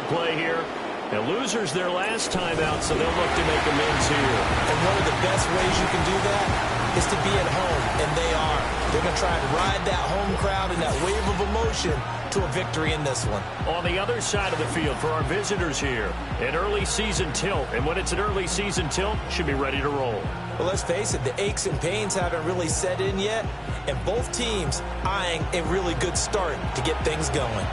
play here. And losers their last time out, so they'll look to make amends here. And one of the best ways you can do that is to be at home, and they are. They're going to try and ride that home crowd and that wave of emotion to a victory in this one. On the other side of the field for our visitors here, an early season tilt. And when it's an early season tilt, should be ready to roll. Well, let's face it, the aches and pains haven't really set in yet, and both teams eyeing a really good start to get things going.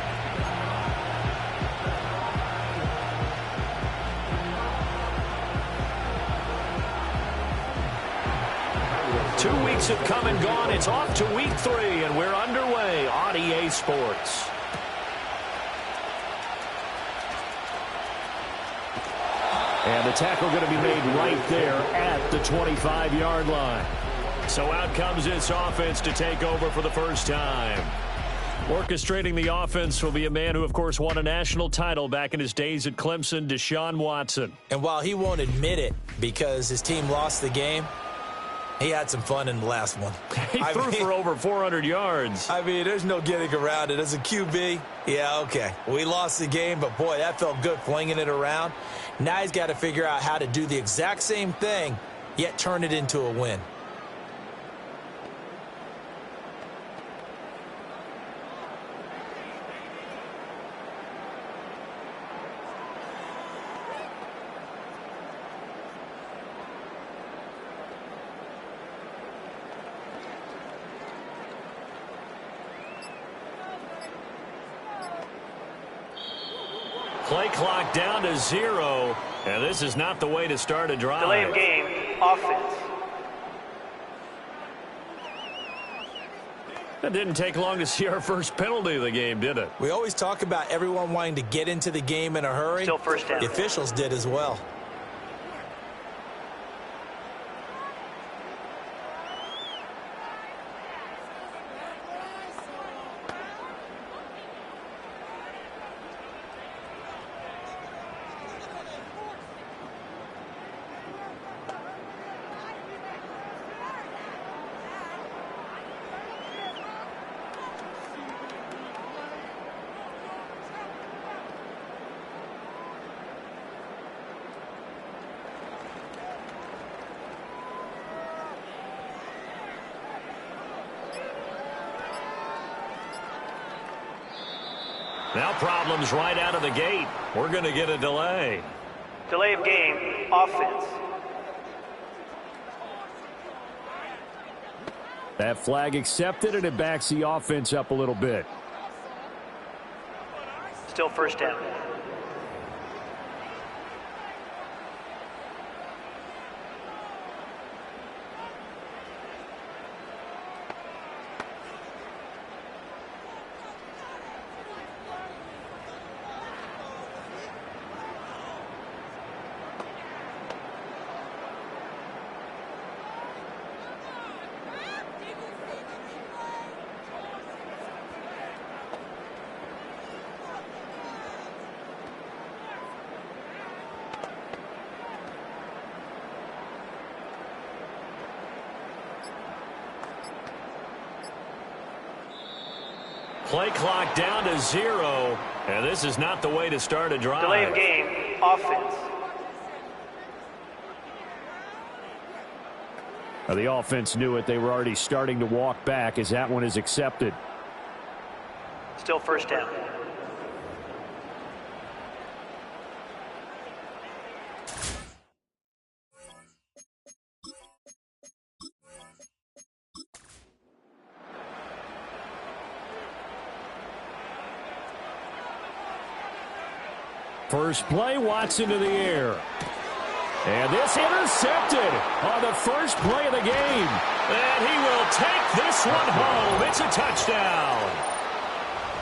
2 weeks have come and gone. It's off to week 3, and we're underway on EA Sports. And the tackle going to be made right there at the 25-yard line. So out comes this offense to take over for the first time. Orchestrating the offense will be a man who, of course, won a national title back in his days at Clemson, Deshaun Watson. And while he won't admit it because his team lost the game, he had some fun in the last one. He threw for over 400 yards. I mean, there's no getting around it. As a QB, yeah, okay. We lost the game, but, boy, that felt good flinging it around. Now he's got to figure out how to do the exact same thing, yet turn it into a win. Play clock down to 0, and this is not the way to start a drive. Delay of game, offense. It didn't take long to see our first penalty of the game, did it? We always talk about everyone wanting to get into the game in a hurry. Still first down. The officials did as well. Now problems right out of the gate. We're going to get a delay. Delay of game, offense. That flag accepted, and it backs the offense up a little bit. Still first down. Play clock down to 0, and this is not the way to start a drive. Delay of game, offense. Now, the offense knew it. They were already starting to walk back as that one is accepted. Still first down. First play, Watson to the air. And this intercepted on the first play of the game. And he will take this one home. It's a touchdown.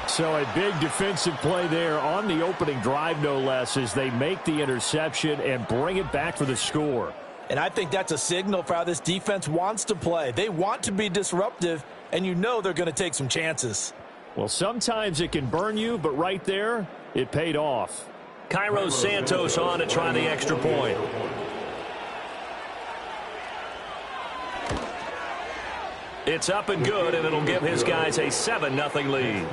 So a big defensive play there on the opening drive, no less, as they make the interception and bring it back for the score. And I think that's a signal for how this defense wants to play. They want to be disruptive, and you know they're going to take some chances. Well, sometimes it can burn you, but right there, it paid off. Cairo Santos on to try the extra point. It's up and good, and it'll give his guys a 7-0 lead.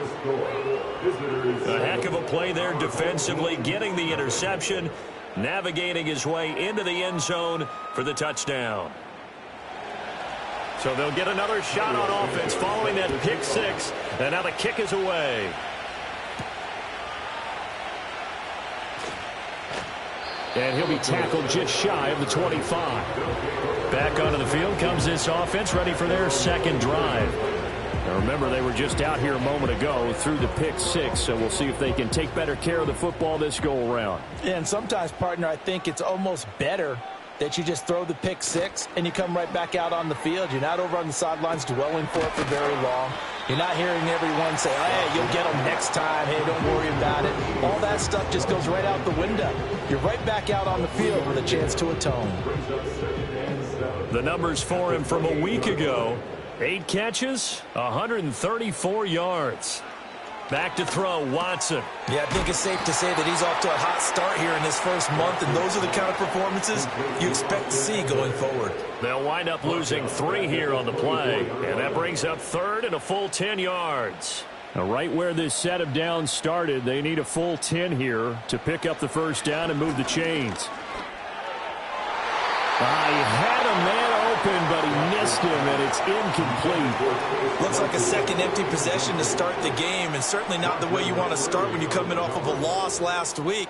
A heck of a play there defensively, getting the interception, navigating his way into the end zone for the touchdown. So they'll get another shot on offense following that pick six, and now the kick is away. And he'll be tackled just shy of the 25. Back onto the field comes this offense, ready for their second drive. Now remember, they were just out here a moment ago through the pick six, so we'll see if they can take better care of the football this go-around. Yeah, and sometimes, partner, I think it's almost better that you just throw the pick six and you come right back out on the field. You're not over on the sidelines dwelling for it for very long. You're not hearing everyone say, oh, hey, you'll get them next time. Hey, don't worry about it. All that stuff just goes right out the window. You're right back out on the field with a chance to atone. The numbers for him from a week ago: 8 catches, 134 yards. Back to throw, Watson. Yeah, I think it's safe to say that he's off to a hot start here in this first month, and those are the kind of performances you expect to see going forward. They'll wind up losing 3 here on the play, and that brings up third and a full 10 yards. Now, right where this set of downs started, they need a full 10 here to pick up the first down and move the chains. He had a man open, but he missed him, and it's incomplete. Looks like a second empty possession to start the game, and certainly not the way you want to start when you're coming off of a loss last week.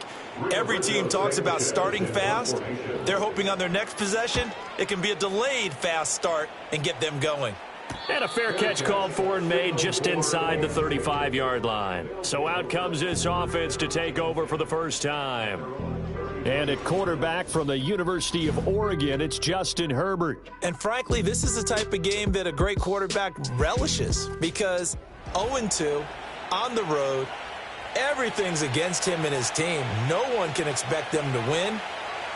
Every team talks about starting fast. They're hoping on their next possession it can be a delayed fast start and get them going. And a fair catch called for and made just inside the 35-yard line. So out comes this offense to take over for the first time. And at quarterback from the University of Oregon, it's Justin Herbert. And frankly, this is the type of game that a great quarterback relishes, because 0-2 on the road, everything's against him and his team. No one can expect them to win.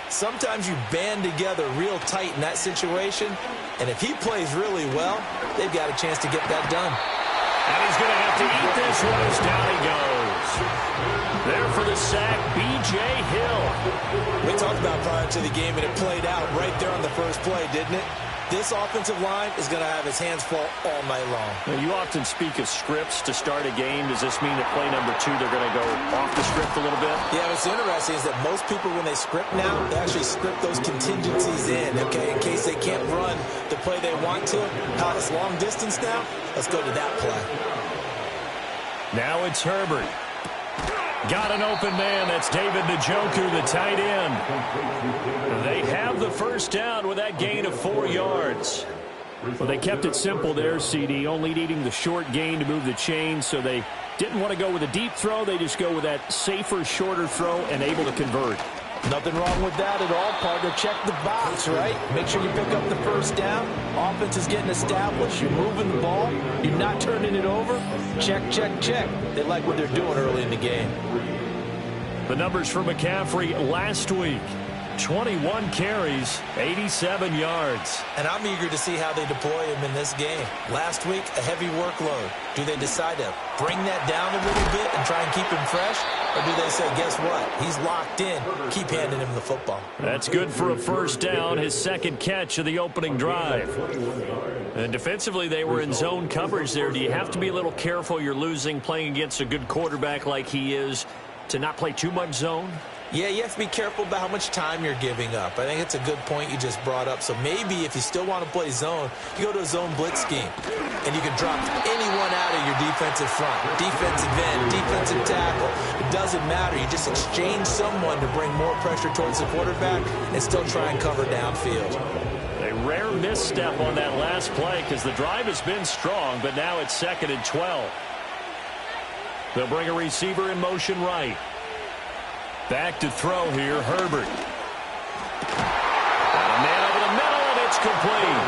Sometimes you band together real tight in that situation, and if he plays really well, they've got a chance to get that done. And he's going to have to eat this one as down he goes. There for the sack, B.J. Hill. We talked about prior to the game, and it played out right there on the first play, didn't it? This offensive line is going to have his hands full all night long. Now, you often speak of scripts to start a game. Does this mean that play number 2, they're going to go off the script a little bit? Yeah, what's interesting is that most people, when they script now, they actually script those contingencies in, okay, in case they can't run the play they want to. It's long distance now. Let's go to that play. Now it's Herbert. Got an open man. That's David Njoku, the tight end. They have the first down with that gain of 4 yards. Well, they kept it simple there, CD, only needing the short gain to move the chains, so they didn't want to go with a deep throw. They just go with that safer, shorter throw and able to convert. Nothing wrong with that at all, partner. Check the box, right? Make sure you pick up the first down. Offense is getting established. You're moving the ball. You're not turning it over. Check, check, check. They like what they're doing early in the game. The numbers for McCaffrey last week: 21 carries, 87 yards. And I'm eager to see how they deploy him in this game. Last week, a heavy workload. Do they decide to bring that down a little bit and try and keep him fresh? Or do they say, guess what? He's locked in. Keep handing him the football. That's good for a first down, his second catch of the opening drive. And defensively, they were in zone coverage there. Do you have to be a little careful? You're losing playing against a good quarterback like he is, to not play too much zone? Yeah, you have to be careful about how much time you're giving up. I think it's a good point you just brought up. So maybe if you still want to play zone, you go to a zone blitz scheme, and you can drop anyone out of your defensive front, defensive end, defensive tackle. It doesn't matter. You just exchange someone to bring more pressure towards the quarterback and still try and cover downfield. A rare misstep on that last play because the drive has been strong, but now it's 2nd and 12. They'll bring a receiver in motion right. Back to throw here, Herbert. And a man over the middle, and it's complete.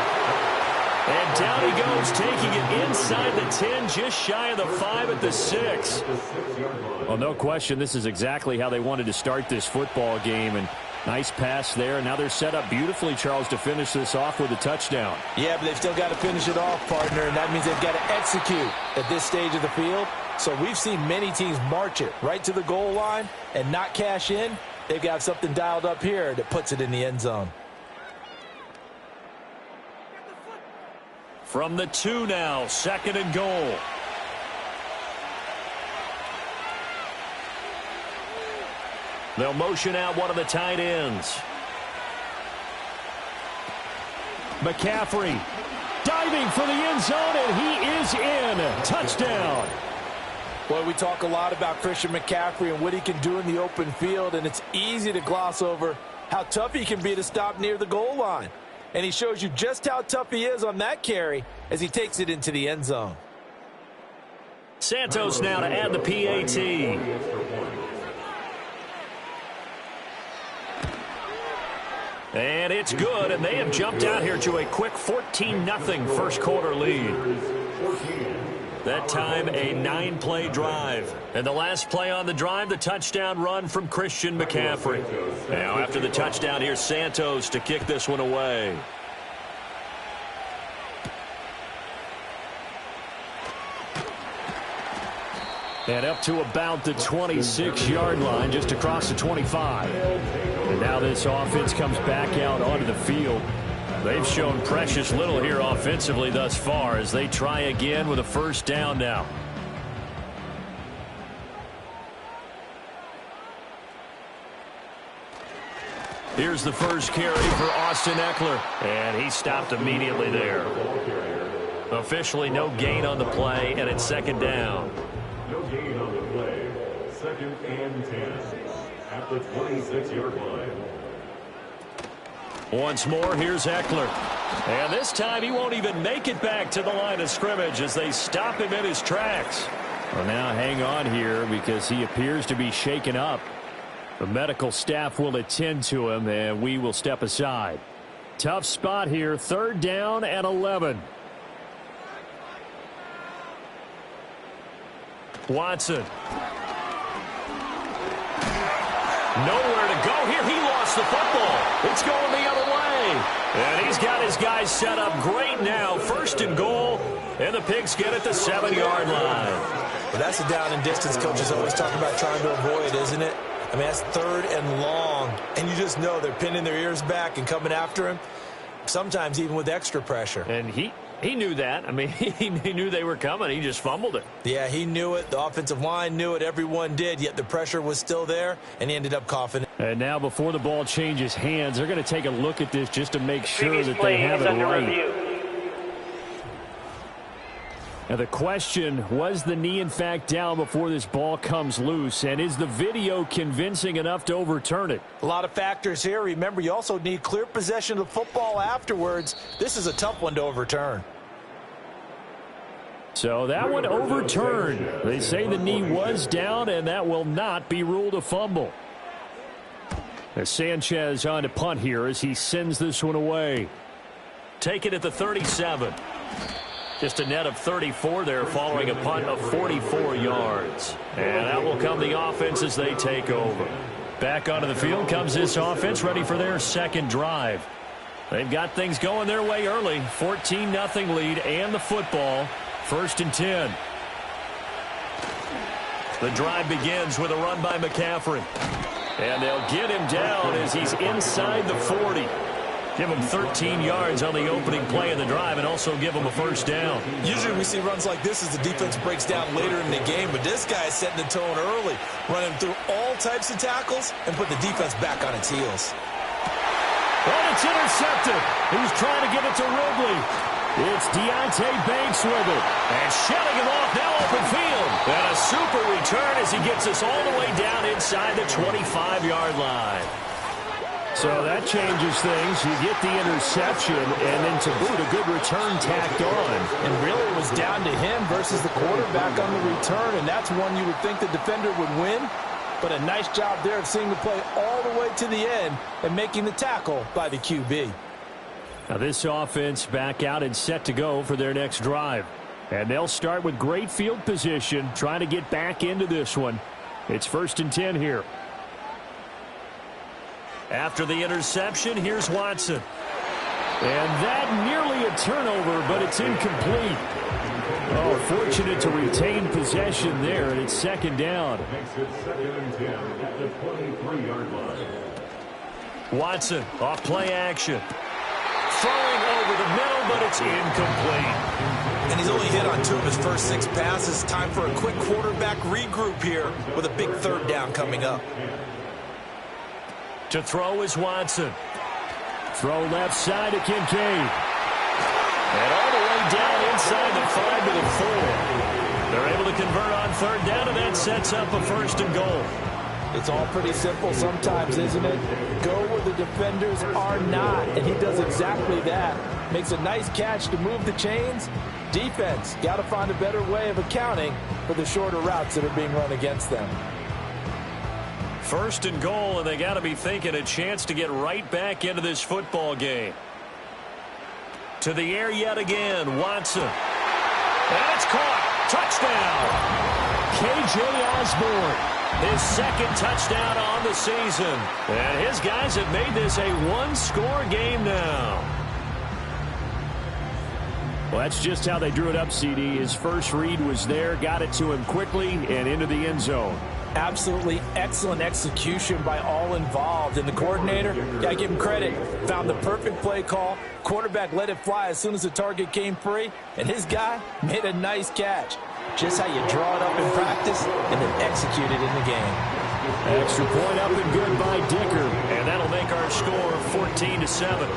And down he goes, taking it inside the 10, just shy of the 5 at the 6. Well, no question, this is exactly how they wanted to start this football game. And nice pass there. Now they're set up beautifully, Charles, to finish this off with a touchdown. Yeah, but they've still got to finish it off, partner, and that means they've got to execute at this stage of the field. So we've seen many teams march it right to the goal line and not cash in. They've got something dialed up here that puts it in the end zone. From the 2 now, 2nd and goal. They'll motion out one of the tight ends. McCaffrey diving for the end zone, and he is in. Touchdown. Boy, we talk a lot about Christian McCaffrey and what he can do in the open field, and it's easy to gloss over how tough he can be to stop near the goal line. And he shows you just how tough he is on that carry as he takes it into the end zone. Santos now to add the PAT. And it's good, and they have jumped out here to a quick 14-0 first quarter lead. That time, a 9-play drive. And the last play on the drive, the touchdown run from Christian McCaffrey. Now, after the touchdown, here's Santos to kick this one away. And up to about the 26-yard line, just across the 25. And now this offense comes back out onto the field. They've shown precious little here offensively thus far as they try again with a first down now. Here's the first carry for Austin Eckler, and he stopped immediately there. Officially no gain on the play, and it's 2nd down. No gain on the play. 2nd and 10 at the 26-yard line. Once more, here's Eckler. And this time he won't even make it back to the line of scrimmage as they stop him in his tracks. Well, now hang on here because he appears to be shaken up. The medical staff will attend to him, and we will step aside. Tough spot here, 3rd down and 11. Watson. Nowhere to go here. He lost the football. It's going the other way. And he's got his guys set up great now. 1st and goal. And the Pigs get it the 7-yard line. Well, that's a down and distance coaches always talk about trying to avoid, isn't it? I mean, that's 3rd and long. And you just know they're pinning their ears back and coming after him. Sometimes even with extra pressure. And he knew that. I mean, he knew they were coming. He just fumbled it. Yeah, he knew it. The offensive line knew it. Everyone did. Yet the pressure was still there, and he ended up coughing. And now before the ball changes hands, they're going to take a look at this just to make sure that they have it right. Now the question, was the knee in fact down before this ball comes loose? And is the video convincing enough to overturn it? A lot of factors here. Remember, you also need clear possession of the football afterwards. This is a tough one to overturn. So that one overturned. They say the knee was down, and that will not be ruled a fumble. As Sanchez on to punt here as he sends this one away. Take it at the 37. Just a net of 34 there following a punt of 44 yards. And that will come the offense as they take over. Back onto the field comes this offense, ready for their 2nd drive. They've got things going their way early. 14-0 lead and the football. 1st and 10. The drive begins with a run by McCaffrey. And they'll get him down as he's inside the 40. Give him 13 yards on the opening play of the drive and also give him a first down. Usually we see runs like this as the defense breaks down later in the game, but this guy is setting the tone early, running through all types of tackles and put the defense back on its heels. And it's intercepted. He's trying to get it to Ridley. It's Deontay Banks with it. And shutting him off now open field. And a super return as he gets us all the way down inside the 25-yard line. So that changes things. You get the interception, and then to boot, a good return tacked on. And really it was down to him versus the quarterback on the return, and that's one you would think the defender would win. But a nice job there of seeing the play all the way to the end and making the tackle by the QB. Now this offense back out and set to go for their next drive. And they'll start with great field position, trying to get back into this one. It's 1st and 10 here. After the interception, here's Watson. And that nearly a turnover, but it's incomplete. Oh, fortunate to retain possession there, and it's 2nd down. Makes it 2nd and 10 at the 23-yard line. Watson off play action. throwing over the middle, but it's incomplete. And he's only hit on 2 of his first 6 passes. Time for a quick quarterback regroup here with a big 3rd down coming up. To throw is Watson. Throw left side to Kincaid. And all the way down inside the 5 to the 4. They're able to convert on 3rd down, and that sets up a 1st and goal. It's all pretty simple sometimes, isn't it? Go where the defenders are not, and he does exactly that. Makes a nice catch to move the chains. Defense, got to find a better way of accounting for the shorter routes that are being run against them. 1st and goal, and they got to be thinking a chance to get right back into this football game. To the air yet again, Watson. And it's caught. Touchdown. K.J. Osborne. His 2nd touchdown on the season. And his guys have made this a 1-score game now. Well, that's just how they drew it up, CD. His first read was there, got it to him quickly, and into the end zone. Absolutely excellent execution by all involved. And the coordinator, got to give him credit, found the perfect play call. Quarterback let it fly as soon as the target came free. And his guy made a nice catch. Just how you draw it up in practice and then execute it in the game. Extra point up and good by Dicker. And that'll make our score 14-7.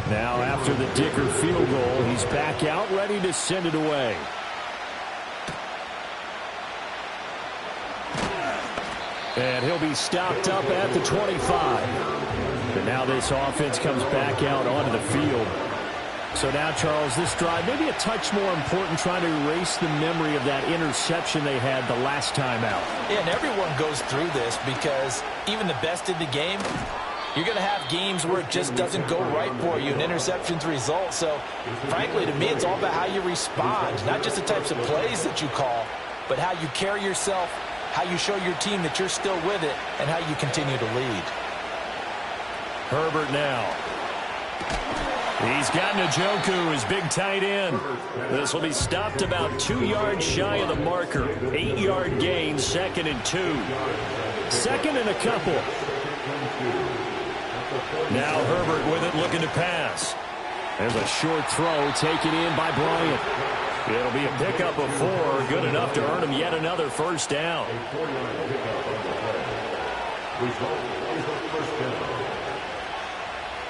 Now after the Dicker field goal, he's back out ready to send it away. And he'll be stopped up at the 25. And now this offense comes back out onto the field. So now, Charles, this drive maybe a touch more important, trying to erase the memory of that interception they had the last time out. Yeah, and everyone goes through this because even the best in the game, you're going to have games where it just doesn't go right for you and interceptions result. So, frankly, to me, it's all about how you respond, not just the types of plays that you call, but how you carry yourself, how you show your team that you're still with it, and how you continue to lead. Herbert now. He's got Njoku, his big tight end. This will be stopped about 2 yards shy of the marker. 8-yard gain, 2nd and 2. 2nd and a couple. Now Herbert with it, looking to pass. There's a short throw taken in by Bryant. It'll be a pickup of 4, good enough to earn him yet another 1st down.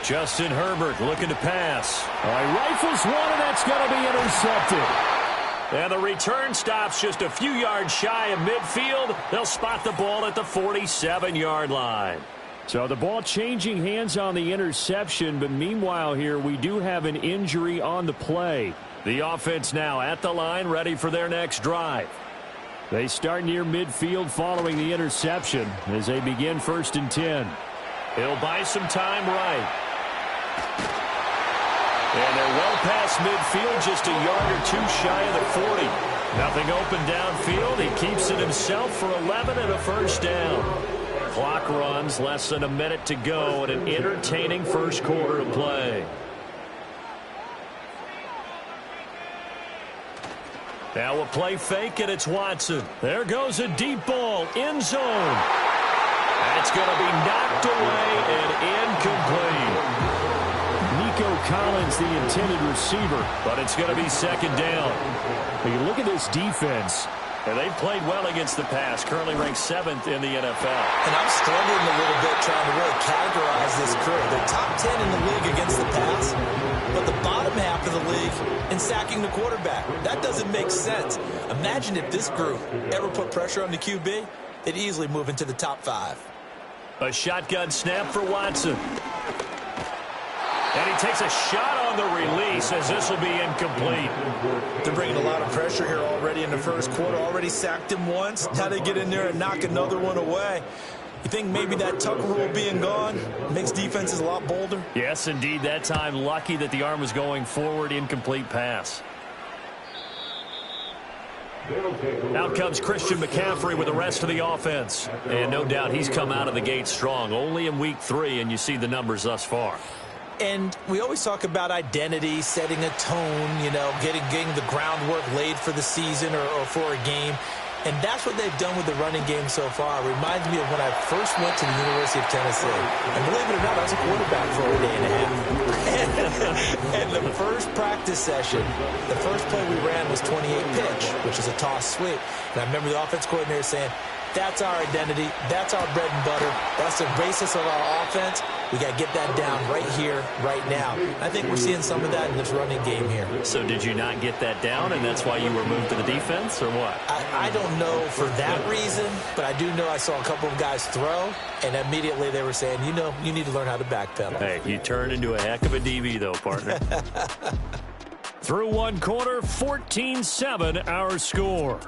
Justin Herbert looking to pass. All right, rifles one, and that's going to be intercepted. And the return stops just a few yards shy of midfield. They'll spot the ball at the 47-yard line. So the ball changing hands on the interception, but meanwhile here we do have an injury on the play. The offense now at the line, ready for their next drive. They start near midfield following the interception as they begin 1st and 10. He'll buy some time right. And they're well past midfield, just a yard or 2 shy of the 40. Nothing open downfield. He keeps it himself for 11 and a 1st down. Clock runs, less than a minute to go, and an entertaining first quarter of play. Now a play fake, and it's Watson. There goes a deep ball, end zone. That's going to be knocked away and incomplete. Nico Collins, the intended receiver, but it's going to be 2nd down. When you look at this defense, and they've played well against the pass, currently ranked 7th in the NFL. And I'm struggling a little bit trying to really categorize this crew. They're top 10 in the league against the pass, but the bottom half of the league in sacking the quarterback. That doesn't make sense. Imagine if this group ever put pressure on the QB, they'd easily move into the top 5. A shotgun snap for Watson. And he takes a shot on the release as this will be incomplete. They're bringing a lot of pressure here already in the first quarter. Already sacked him once. Now they get in there and knock another one away. You think maybe that Tucker rule being gone makes defenses a lot bolder? Yes, indeed. That time lucky that the arm was going forward. Incomplete pass. Out comes Christian McCaffrey with the rest of the offense. And no doubt he's come out of the gate strong. Only in week 3, and you see the numbers thus far. And we always talk about identity, setting a tone, you know, getting the groundwork laid for the season or for a game. And that's what they've done with the running game so far. It reminds me of when I first went to the University of Tennessee. And believe it or not, I was a quarterback for a day and a half. And the first practice session, the first play we ran was 28 pitch, which is a toss sweep. And I remember the offense coordinator saying, that's our identity. That's our bread and butter. That's the basis of our offense. We got to get that down right here, right now. I think we're seeing some of that in this running game here. So did you not get that down, and that's why you were moved to the defense, or what? I don't know for that reason, but I do know I saw a couple of guys throw, and immediately they were saying, you need to learn how to backpedal. Hey, you turned into a heck of a DB, though, partner. Through one quarter, 14-7 our score.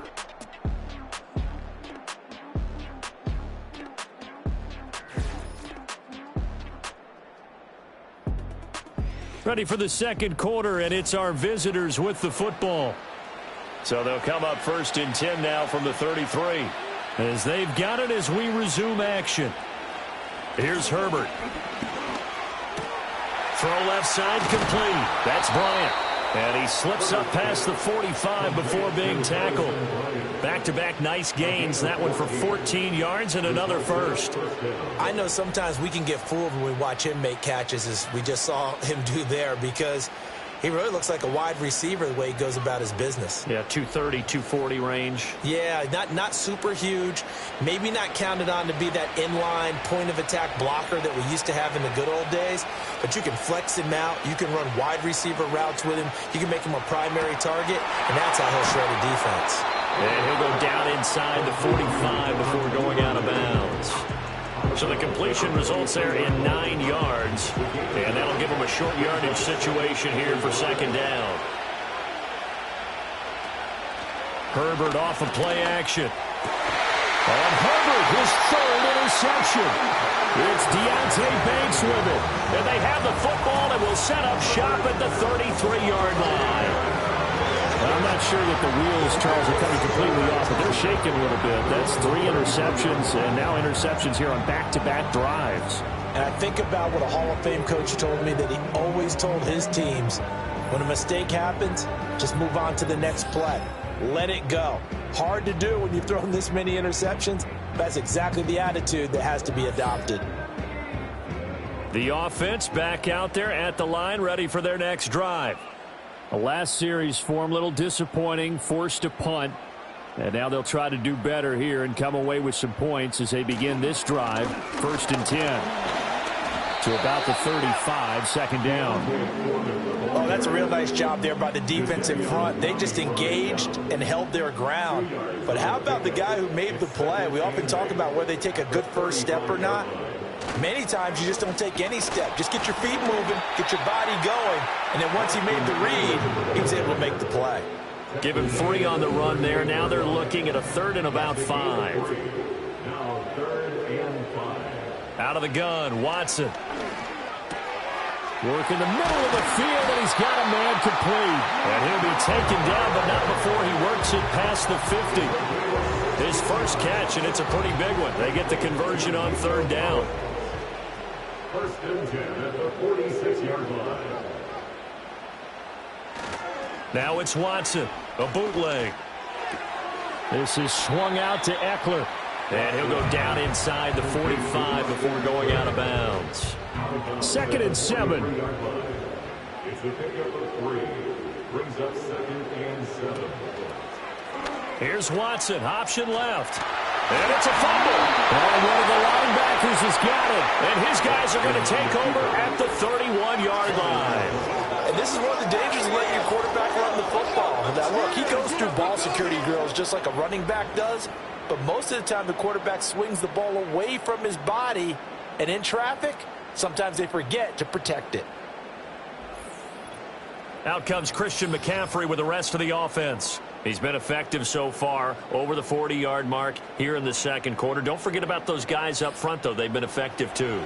Ready for the second quarter, and it's our visitors with the football. So they'll come up first and 10 now from the 33. As they've got it as we resume action. Here's Herbert. Throw left side complete. That's Bryant. And he slips up past the 45 before being tackled. Back-to-back nice gains. That one for 14 yards and another first. I know sometimes we can get fooled when we watch him make catches, as we just saw him do there, because he really looks like a wide receiver the way he goes about his business. Yeah, 230, 240 range. Yeah, not super huge. Maybe not counted on to be that inline point-of-attack blocker that we used to have in the good old days. But you can flex him out. You can run wide receiver routes with him. You can make him a primary target, and that's how he'll shred a defense. And he'll go down inside the 45 before going out of bounds. So the completion results there in 9 yards. And that'll give him a short yardage situation here for second down. Herbert off of play action. And Herbert, his third interception. It's Deontay Banks with it. And they have the football and will set up shop at the 33-yard line. I'm not sure that the wheels, Charles, are coming completely off, but they're shaking a little bit. That's 3 interceptions, and now interceptions here on back-to-back drives. And I think about what a Hall of Fame coach told me, that he always told his teams, when a mistake happens, just move on to the next play. Let it go. Hard to do when you've thrown this many interceptions. That's exactly the attitude that has to be adopted. The offense back out there at the line, ready for their next drive. The last series for them, a little disappointing, forced to punt. And now they'll try to do better here and come away with some points as they begin this drive. First and 10 to about the 35, second down. Oh, that's a real nice job there by the defense in front. They just engaged and held their ground. But how about the guy who made the play? We often talk about whether they take a good first step or not. Many times you just don't take any step. Just get your feet moving, get your body going, and then once he made the read, he was able to make the play. Give him 3 on the run there. Now they're looking at a third and about 5. Now 3rd and 5. Out of the gun, Watson. Work in the middle of the field, and he's got a man complete. And he'll be taken down, but not before he works it past the 50. His first catch, and it's a pretty big one. They get the conversion on third down. 1st and 10 at the 46-yard line. Now it's Watson, a bootleg. This is swung out to Eckler. And he'll go down inside the 45 before going out of bounds. 2nd and 7. It's the pickup of 3. Brings up 2nd and 7. Here's Watson, option left. And it's a fumble. And one of the linebackers has got it. And his guys are going to take over at the 31-yard line. And this is one of the dangers of letting your quarterback run the football. Now, look, he goes through ball security drills just like a running back does. But most of the time, the quarterback swings the ball away from his body. And in traffic, sometimes they forget to protect it. Out comes Christian McCaffrey with the rest of the offense. He's been effective so far, over the 40-yard mark here in the second quarter. Don't forget about those guys up front, though. They've been effective, too.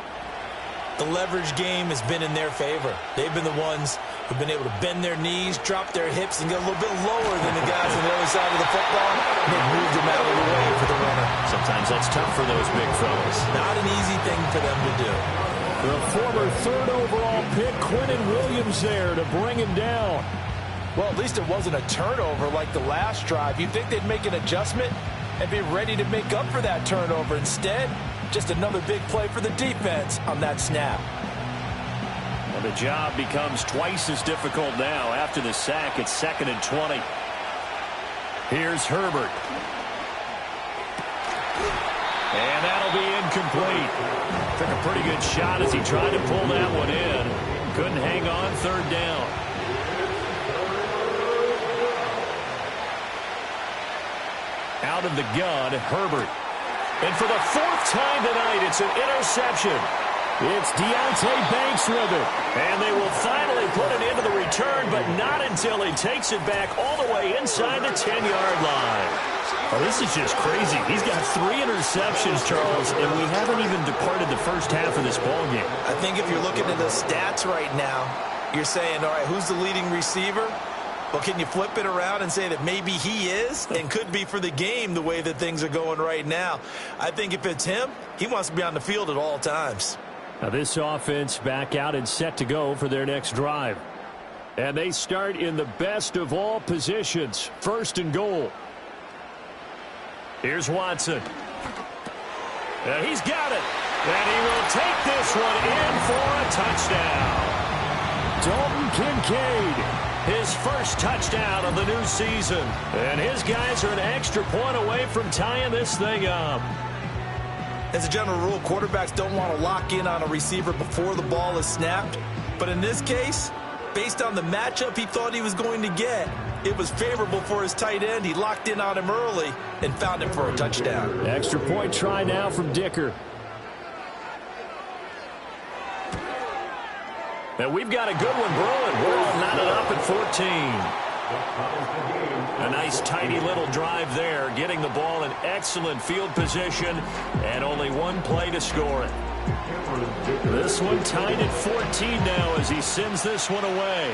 The leverage game has been in their favor. They've been the ones who've been able to bend their knees, drop their hips, and get a little bit lower than the guys on the other side of the football. And they've moved them out of the way for the runner. Sometimes that's tough for those big fellas. Not an easy thing for them to do. The former 3rd overall pick, Quinnen Williams, there to bring him down. Well, at least it wasn't a turnover like the last drive. You'd think they'd make an adjustment. and be ready to make up for that turnover. Instead, just another big play for the defense on that snap. And the job becomes twice as difficult now after the sack. It's 2nd and 20. Here's Herbert. And that'll be incomplete. Took a pretty good shot as he tried to pull that one in. Couldn't hang on, 3rd down. Out of the gun, Herbert. And for the 4th time tonight, it's an interception. It's Deontay Banks with it. And they will finally put an end to the return, but not until he takes it back all the way inside the 10-yard line. Oh, this is just crazy. He's got 3 interceptions, Charles, and we haven't even departed the first half of this ballgame. I think if you're looking at the stats right now, you're saying, all right, who's the leading receiver? Well, can you flip it around and say that maybe he is and could be for the game the way that things are going right now? I think if it's him, he wants to be on the field at all times. Now this offense back out and set to go for their next drive. And they start in the best of all positions, 1st and goal. Here's Watson. He's got it. And he will take this one in for a touchdown. Dalton Kincaid, his first touchdown of the new season. And his guys are an extra point away from tying this thing up. As a general rule, quarterbacks don't want to lock in on a receiver before the ball is snapped. But in this case, based on the matchup he thought he was going to get, it was favorable for his tight end. He locked in on him early and found him for a touchdown. Extra point try now from Dicker. And we've got a good one brewing. We're all knotted up at 14. A nice tidy little drive there, getting the ball in excellent field position, and only one play to score it. This one tied at 14 now as he sends this one away.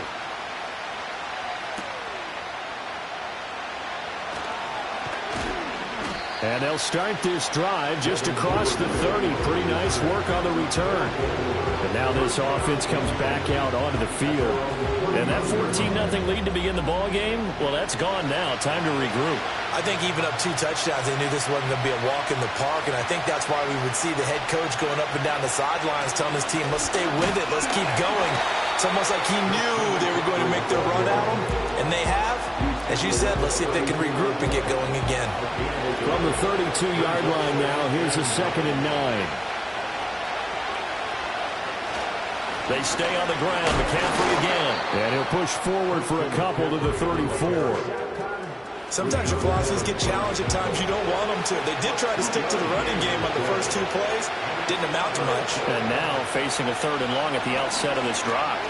And they'll start this drive just across the 30. Pretty nice work on the return. And now this offense comes back out onto the field. And that 14-0 lead to begin the ball game, well, that's gone now. Time to regroup. I think even up 2 touchdowns, they knew this wasn't going to be a walk in the park, and I think that's why we would see the head coach going up and down the sidelines telling his team, let's stay with it, let's keep going. It's almost like he knew they were going to make their run at him, and they have. As you said, let's see if they can regroup and get going again. From the 32-yard line now, here's a 2nd and 9. They stay on the ground. McCaffrey again. And he'll push forward for a couple to the 34. Sometimes your philosophies get challenged at times you don't want them to. They did try to stick to the running game on the first 2 plays. Didn't amount to much. And now facing a 3rd and long at the outset of this drive.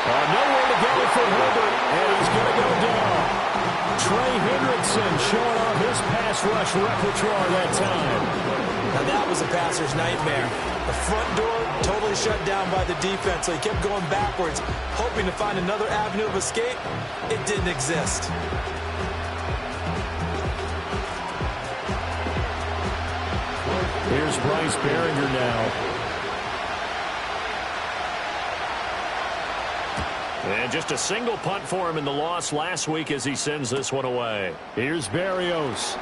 Nowhere to go for Herbert, and he's going to go down. Trey Hendrickson showing off his pass rush repertoire that time. Now that was a passer's nightmare. The front door totally shut down by the defense, so he kept going backwards, hoping to find another avenue of escape. It didn't exist. Here's Bryce Behringer now. And just a single punt for him in the loss last week as he sends this one away. Here's Berrios.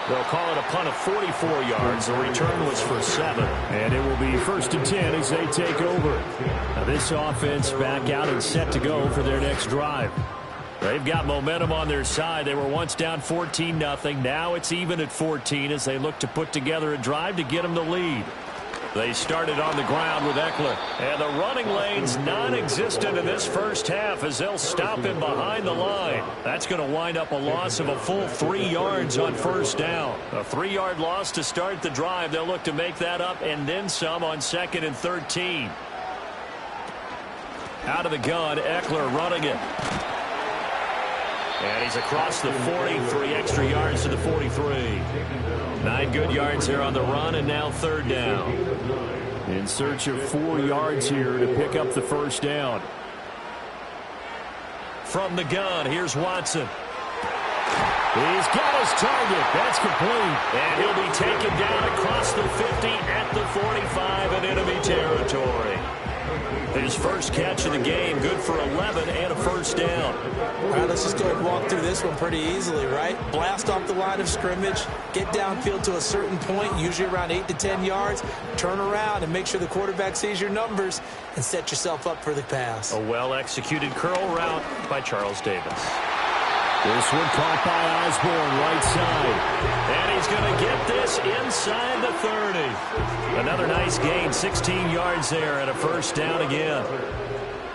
They'll call it a punt of 44 yards. The return was for 7. And it will be 1st and 10 as they take over. Now this offense back out and set to go for their next drive. They've got momentum on their side. They were once down 14-0. Now it's even at 14 as they look to put together a drive to get them the lead. They started on the ground with Eckler. And the running lane's non-existent in this first half as they'll stop him behind the line. That's going to wind up a loss of a full 3 yards on 1st down. A 3-yard loss to start the drive. They'll look to make that up and then some on 2nd and 13. Out of the gun, Eckler running it. And he's across the 40, 3 extra yards to the 43. 9 good yards there on the run, and now 3rd down. In search of 4 yards here to pick up the 1st down. From the gun, here's Watson. He's got his target. That's complete. And he'll be taken down across the 50 at the 45 in enemy territory. His first catch of the game, good for 11 and a first down. All right, let's just go ahead and walk through this one pretty easily, right? Blast off the line of scrimmage, get downfield to a certain point, usually around 8 to 10 yards, turn around and make sure the quarterback sees your numbers and set yourself up for the pass. A well-executed curl route by Charles Davis. This one caught by Osborne, right side. And he's going to get this inside the 30. Another nice gain, 16 yards there, and a first down again.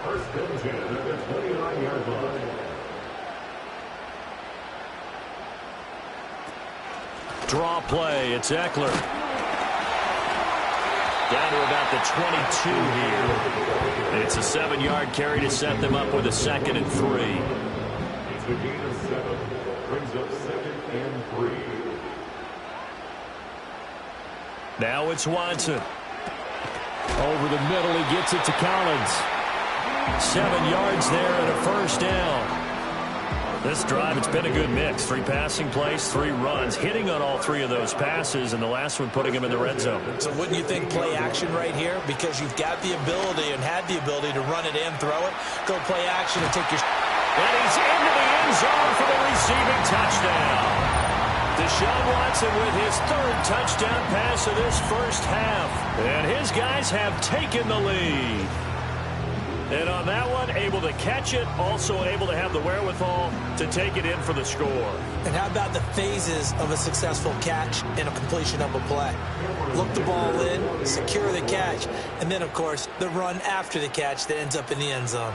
First and 10 at the 29-yard line. Draw play, it's Eckler. Down to about the 22 here. It's a 7-yard carry to set them up with a 2nd and 3. It's a gain of 7. Brings up 2nd and 3. Now it's Watson. Over the middle, he gets it to Collins. 7 yards there and a first down. This drive, it's been a good mix. 3 passing plays, 3 runs, hitting on all 3 of those passes, and the last one putting him in the red zone. So wouldn't you think play action right here? Because you've got the ability and had the ability to run it in, throw it, go play action and take your... And he's into the end zone for the receiving touchdown. Deshaun Watson with his 3rd touchdown pass of this first half. And his guys have taken the lead. And on that one, able to catch it, also able to have the wherewithal to take it in for the score. And how about the phases of a successful catch and a completion of a play? Look the ball in, secure the catch, and then, of course, the run after the catch that ends up in the end zone.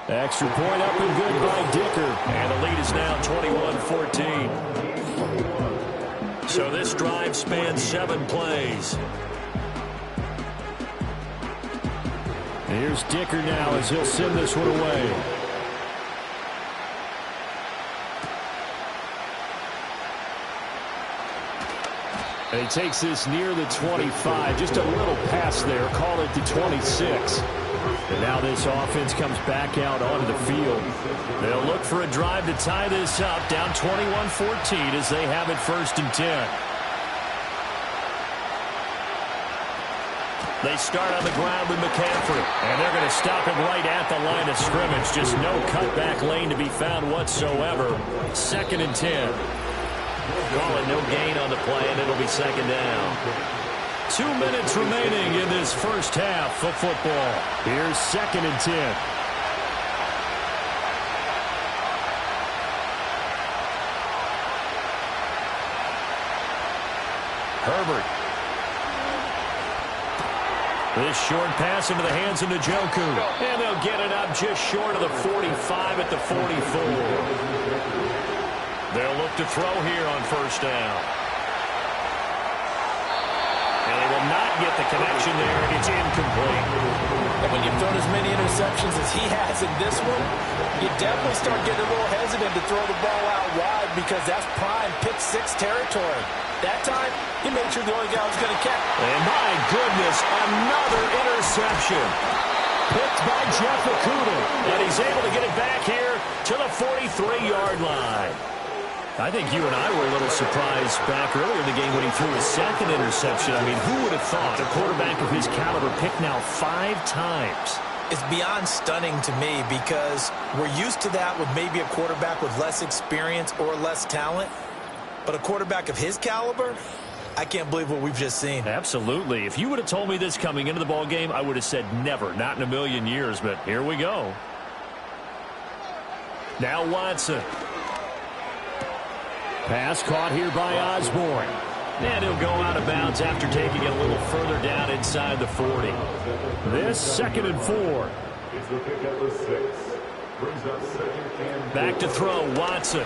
Extra point up and good by Dicker. And the lead is now 21-14. So this drive spans 7 plays. Here's Dicker now as he'll send this one away. And he takes this near the 25. Just a little pass there. Call it the 26. And now this offense comes back out onto the field. They'll look for a drive to tie this up. Down 21-14 as they have it 1st and 10. They start on the ground with McCaffrey, and they're going to stop him right at the line of scrimmage. Just no cutback lane to be found whatsoever. 2nd and 10. Call it no gain on the play, and it'll be 2nd down. 2 minutes remaining in this first half of football. Here's 2nd and 10. Herbert. This short pass into the hands of Njoku. And they'll get it up just short of the 45 at the 44. They'll look to throw here on 1st down. And they will not get the connection there. It's incomplete. And when you've thrown as many interceptions as he has in this one, you definitely start getting a little hesitant to throw the ball out wide because that's prime pick 6 territory. That time, he made sure the only guy was going to catch. And my goodness, another interception. Picked by Jeff Okudah. And he's able to get it back here to the 43-yard line. I think you and I were a little surprised back earlier in the game when he threw his 2nd interception. I mean, who would have thought a quarterback of his caliber picked now 5 times? It's beyond stunning to me because we're used to that with maybe a quarterback with less experience or less talent. But a quarterback of his caliber, I can't believe what we've just seen. Absolutely. If you would have told me this coming into the ball game, I would have said never, not in a million years. But here we go. Now Watson. Pass caught here by Osborne. And he'll go out of bounds after taking it a little further down inside the 40. This 2nd and 4. It's the pick at the 6. Brings up 2nd and 4. Back to throw, Watson.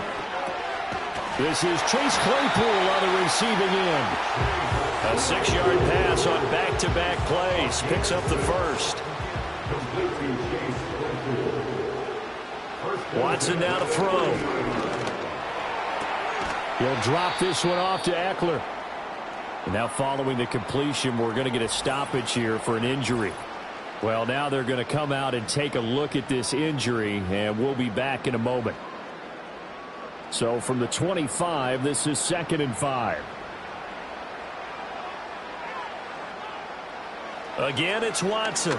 This is Chase Claypool on the receiving end. A 6-yard pass on back-to-back plays. Picks up the 1st. Watson now to throw. He'll drop this one off to Eckler. And now following the completion, we're going to get a stoppage here for an injury. Well, now they're going to come out and take a look at this injury, and we'll be back in a moment. So from the 25, this is 2nd and 5. Again, it's Watson. He'll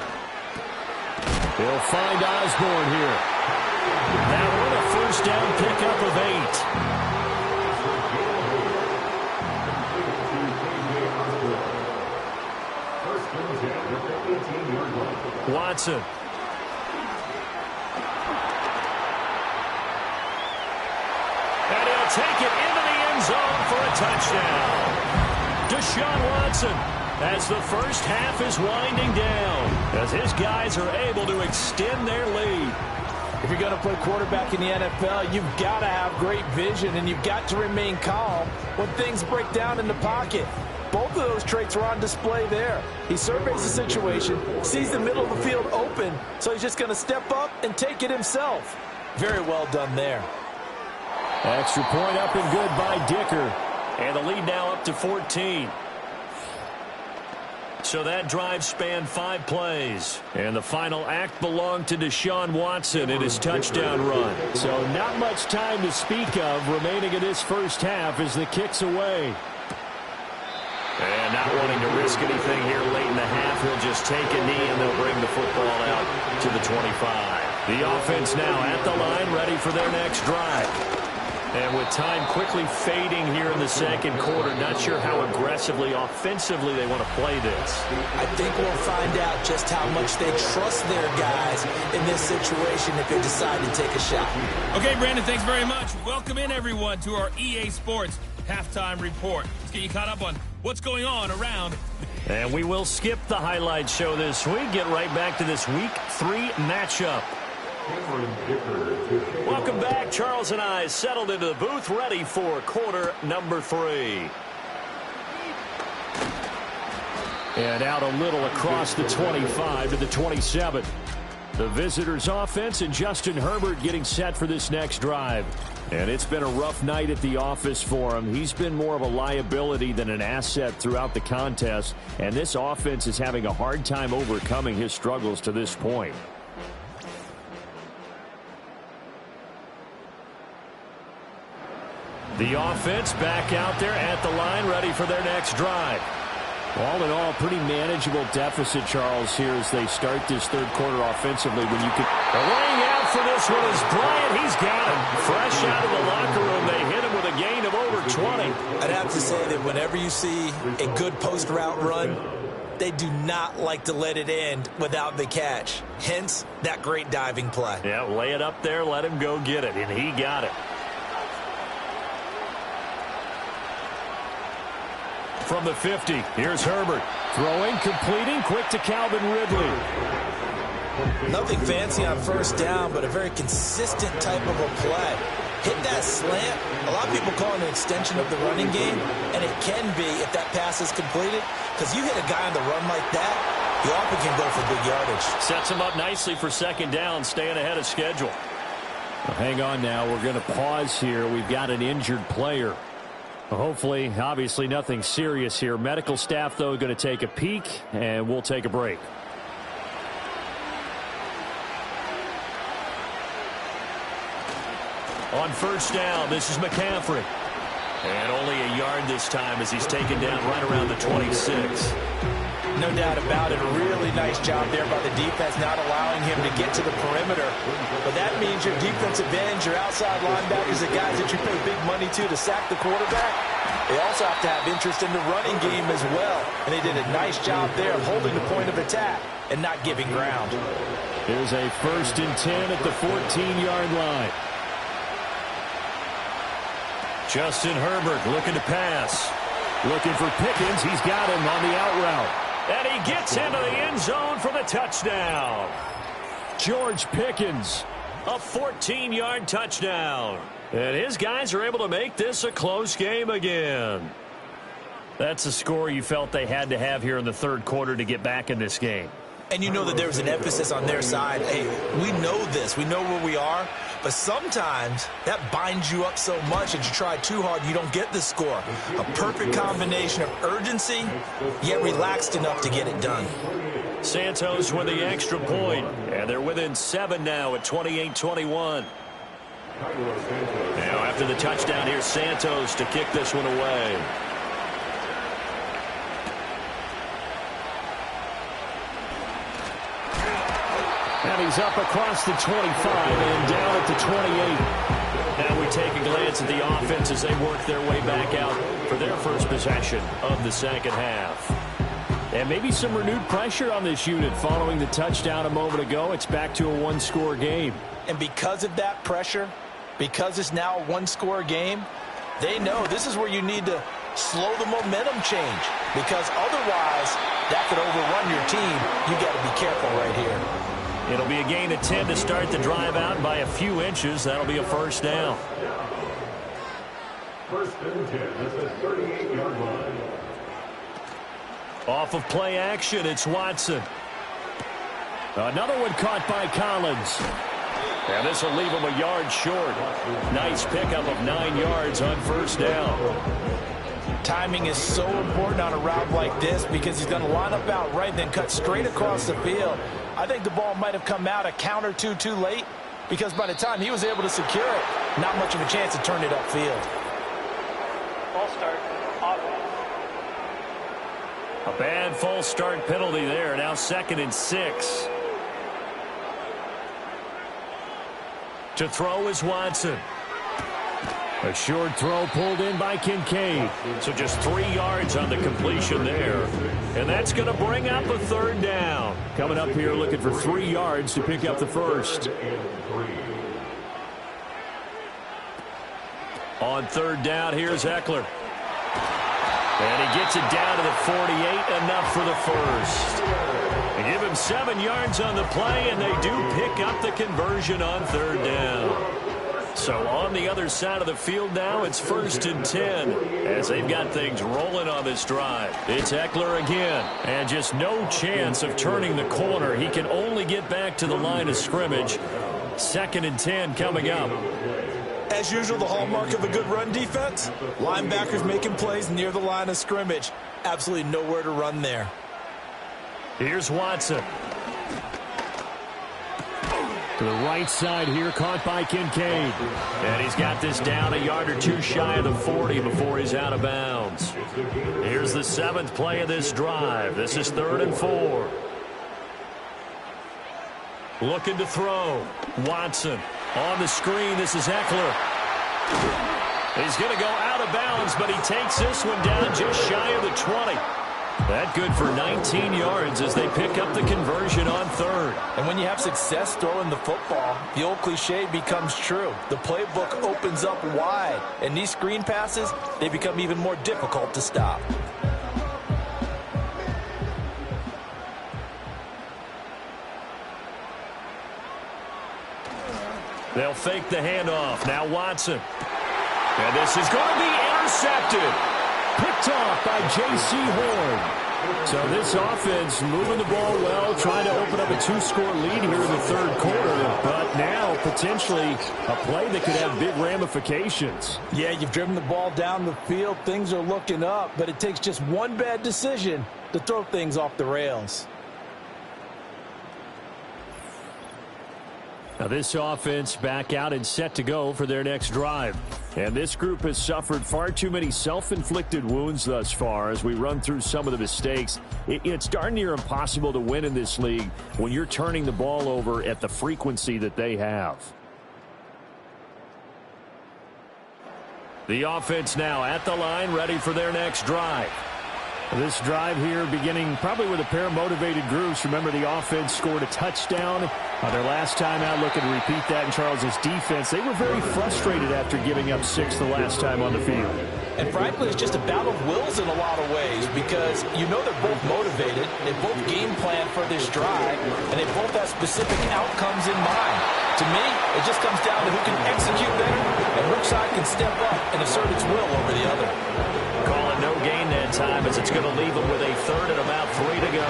find Osborne here. That one, a first down pickup of 8. Watson. And he'll take it into the end zone for a touchdown. Deshaun Watson, as the first half is winding down, as his guys are able to extend their lead. If you're going to play quarterback in the NFL, you've got to have great vision, and you've got to remain calm when things break down in the pocket. Both of those traits are on display there. He surveys the situation, sees the middle of the field open, so he's just going to step up and take it himself. Very well done there. Extra point up and good by Dicker. And the lead now up to 14. So that drive spanned 5 plays. And the final act belonged to Deshaun Watson in his touchdown run. So not much time to speak of remaining in this first half as the kick's away. And not wanting to risk anything here late in the half, he'll just take a knee and they'll bring the football out to the 25. The offense now at the line, ready for their next drive. And with time quickly fading here in the second quarter, not sure how aggressively, offensively they want to play this. I think we'll find out just how much they trust their guys in this situation if they decide to take a shot. Okay, Brandon, thanks very much. Welcome in, everyone, to our EA Sports Halftime Report. Let's get you caught up on what's going on around. And we will skip the highlight show this week. Get right back to this Week 3 matchup. Welcome back. Charles and I settled into the booth, ready for quarter number 3. And out a little across the 25 to the 27. The visitors' offense and Justin Herbert getting set for this next drive. And it's been a rough night at the office for him. He's been more of a liability than an asset throughout the contest. And this offense is having a hard time overcoming his struggles to this point. The offense back out there at the line, ready for their next drive. All in all, pretty manageable deficit, Charles, here as they start this third quarter offensively. When you can laying out for this one is Bryant. He's got him. Fresh out of the locker room, they hit him with a gain of over 20. I'd have to say that whenever you see a good post route run, they do not like to let it end without the catch. Hence, that great diving play. Yeah, lay it up there, let him go get it, and he got it. From the 50, here's Herbert. Throwing, completing, quick to Calvin Ridley. Nothing fancy on first down, but a very consistent type of a play. Hit that slant. A lot of people call it an extension of the running game, and it can be if that pass is completed, because you hit a guy on the run like that, he often can go for big yardage. Sets him up nicely for second down, staying ahead of schedule. Well, hang on now. We're going to pause here. We've got an injured player. Hopefully, obviously nothing serious here. Medical staff, though, going to take a peek, and we'll take a break. On first down, this is McCaffrey. And only a yard this time as he's taken down right around the 26. No doubt about it. A really nice job there by the defense, not allowing him to get to the perimeter. But that means your defensive ends, your outside linebackers, the guys that you pay big money to sack the quarterback, they also have to have interest in the running game as well. And they did a nice job there of holding the point of attack and not giving ground. Here's a 1st and 10 at the 14-yard line. Justin Herbert looking to pass. Looking for Pickens. He's got him on the out route. And he gets into the end zone for the touchdown. George Pickens, a 14-yard touchdown. And his guys are able to make this a close game again. That's a score you felt they had to have here in the third quarter to get back in this game. And you know that there was an emphasis on their side. Hey, we know this. We know where we are. But sometimes that binds you up so much that you try too hard, you don't get the score. A perfect combination of urgency, yet relaxed enough to get it done. Santos with the extra point. And they're within 7 now at 28-21. Now after the touchdown, here's Santos to kick this one away. And he's up across the 25 and down at the 28. Now we take a glance at the offense as they work their way back out for their first possession of the second half. And maybe some renewed pressure on this unit following the touchdown a moment ago. It's back to a one-score game. And because of that pressure, because it's now a one-score game, they know this is where you need to slow the momentum change, because otherwise that could overrun your team. You got to be careful right here. It'll be a gain of 10 to start the drive out by a few inches. That'll be a first down. First and 10 at the 38-yard line. Off of play action, it's Watson. Another one caught by Collins. And this will leave him a yard short. Nice pickup of 9 yards on first down. Timing is so important on a route like this, because he's going to line up out right and then cut straight across the field. I think the ball might have come out a count or two too late, because by the time he was able to secure it, not much of a chance to turn it upfield. Ball start. Offense. A bad false start penalty there. Now 2nd and 6. To throw is Watson. A short throw pulled in by Kincaid. So just 3 yards on the completion there. And that's going to bring up a third down. Coming up here looking for 3 yards to pick up the first. On third down, here's Eckler. And he gets it down to the 48, enough for the first. They give him 7 yards on the play, and they do pick up the conversion on third down. So on the other side of the field now, it's 1st and 10 as they've got things rolling on this drive. It's Eckler again, and just no chance of turning the corner. He can only get back to the line of scrimmage. 2nd and 10 coming up. As usual, the hallmark of a good run defense, linebackers making plays near the line of scrimmage. Absolutely nowhere to run there. Here's Watson. To the right side here, caught by Kincaid. And he's got this down a yard or two shy of the 40 before he's out of bounds. Here's the 7th play of this drive. This is 3rd and 4. Looking to throw. Watson. On the screen, this is Eckler. He's going to go out of bounds, but he takes this one down just shy of the 20. That good for 19 yards as they pick up the conversion on third. And when you have success throwing the football, the old cliche becomes true. The playbook opens up wide, and these screen passes, they become even more difficult to stop. They'll fake the handoff. Now Watson. And this is going to be intercepted. Picked off by J.C. Horn. So this offense moving the ball well, trying to open up a 2-score lead here in the third quarter. But now potentially a play that could have big ramifications. Yeah, you've driven the ball down the field. Things are looking up, but it takes just one bad decision to throw things off the rails. Now this offense back out and set to go for their next drive. And this group has suffered far too many self-inflicted wounds thus far as we run through some of the mistakes. It's darn near impossible to win in this league when you're turning the ball over at the frequency that they have. The offense now at the line, ready for their next drive. This drive here beginning probably with a pair of motivated groups. Remember, the offense scored a touchdown on their last time out. Looking to repeat that in Charles's defense. They were very frustrated after giving up 6 the last time on the field. And frankly, it's just a battle of wills in a lot of ways, because you know they're both motivated. They both game plan for this drive, and they both have specific outcomes in mind. To me, it just comes down to who can execute better and which side can step up and assert its will over the other. Call it no gain that time, as it's going to leave them with a 3rd and about 3 to go.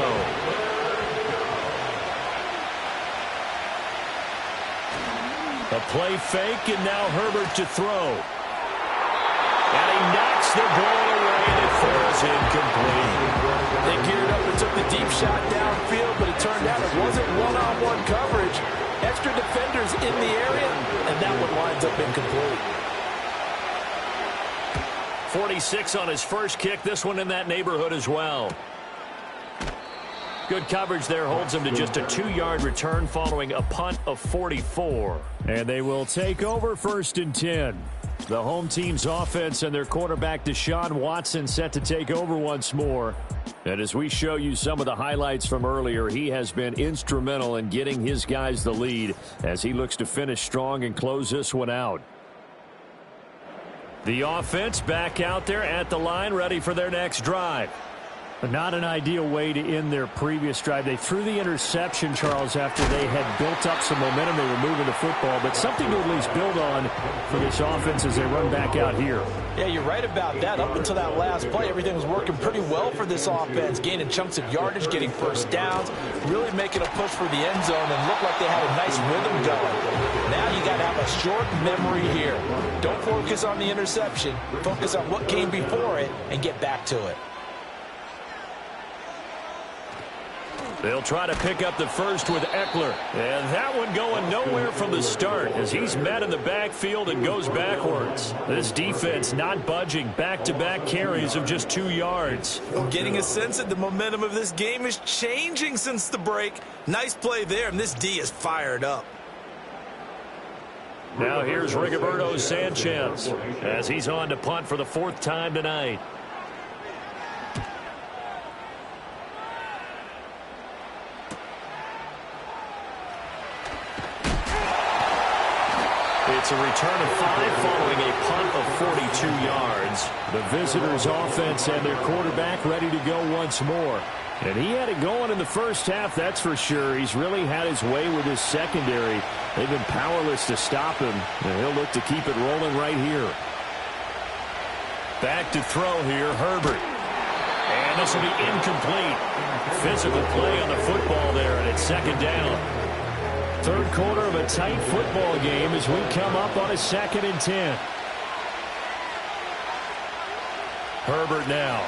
A play fake, and now Herbert to throw. And he knocks the ball away, and it falls incomplete. They geared up and took the deep shot downfield, but it turned out it wasn't one-on-one coverage. Extra defenders in the area, and that one winds up incomplete. 46 on his first kick. This one in that neighborhood as well. Good coverage there holds him to just a 2-yard return following a punt of 44. And they will take over 1st and 10. The home team's offense and their quarterback Deshaun Watson set to take over once more. And as we show you some of the highlights from earlier, he has been instrumental in getting his guys the lead as he looks to finish strong and close this one out. The offense back out there at the line, ready for their next drive. Not an ideal way to end their previous drive. They threw the interception, Charles, after they had built up some momentum. They were moving the football, but something to at least build on for this offense as they run back out here. Yeah, you're right about that. Up until that last play, everything was working pretty well for this offense, gaining chunks of yardage, getting first downs, really making a push for the end zone, and looked like they had a nice rhythm going. Now you got to have a short memory here. Don't focus on the interception. Focus on what came before it and get back to it. They'll try to pick up the first with Eckler. And that one going nowhere from the start as he's met in the backfield and goes backwards. This defense not budging. Back-to-back carries of just 2 yards. I'm getting a sense that the momentum of this game is changing since the break. Nice play there, and this D is fired up. Now here's Rigoberto Sanchez as he's on to punt for the 4th time tonight. It's a return of 5 following a punt of 42 yards. The visitors' offense and their quarterback ready to go once more. And he had it going in the first half, that's for sure. He's really had his way with his secondary. They've been powerless to stop him, and he'll look to keep it rolling right here. Back to throw here, Herbert. And this will be incomplete. Physical play on the football there, and it's 2nd down. 3rd quarter of a tight football game as we come up on a 2nd and 10. Herbert now.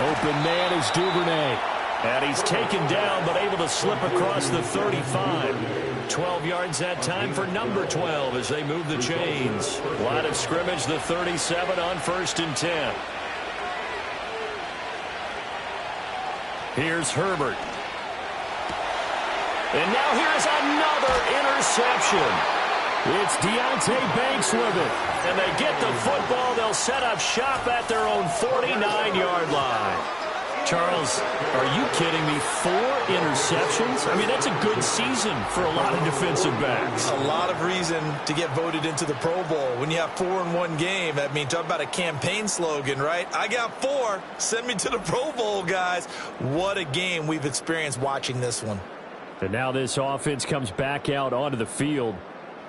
Open man is Duvernay. And he's taken down but able to slip across the 35. 12 yards that time for number 12 as they move the chains. Line of scrimmage, the 37 on 1st and 10. Here's Herbert. And now here's another interception. It's Deonte Banks with it. And they get the football. They'll set up shop at their own 49-yard line. Charles, are you kidding me? 4 interceptions? I mean, that's a good season for a lot of defensive backs. A lot of reason to get voted into the Pro Bowl. When you have 4 in one game, I mean, talk about a campaign slogan, right? I got 4. Send me to the Pro Bowl, guys. What a game we've experienced watching this one. And now this offense comes back out onto the field.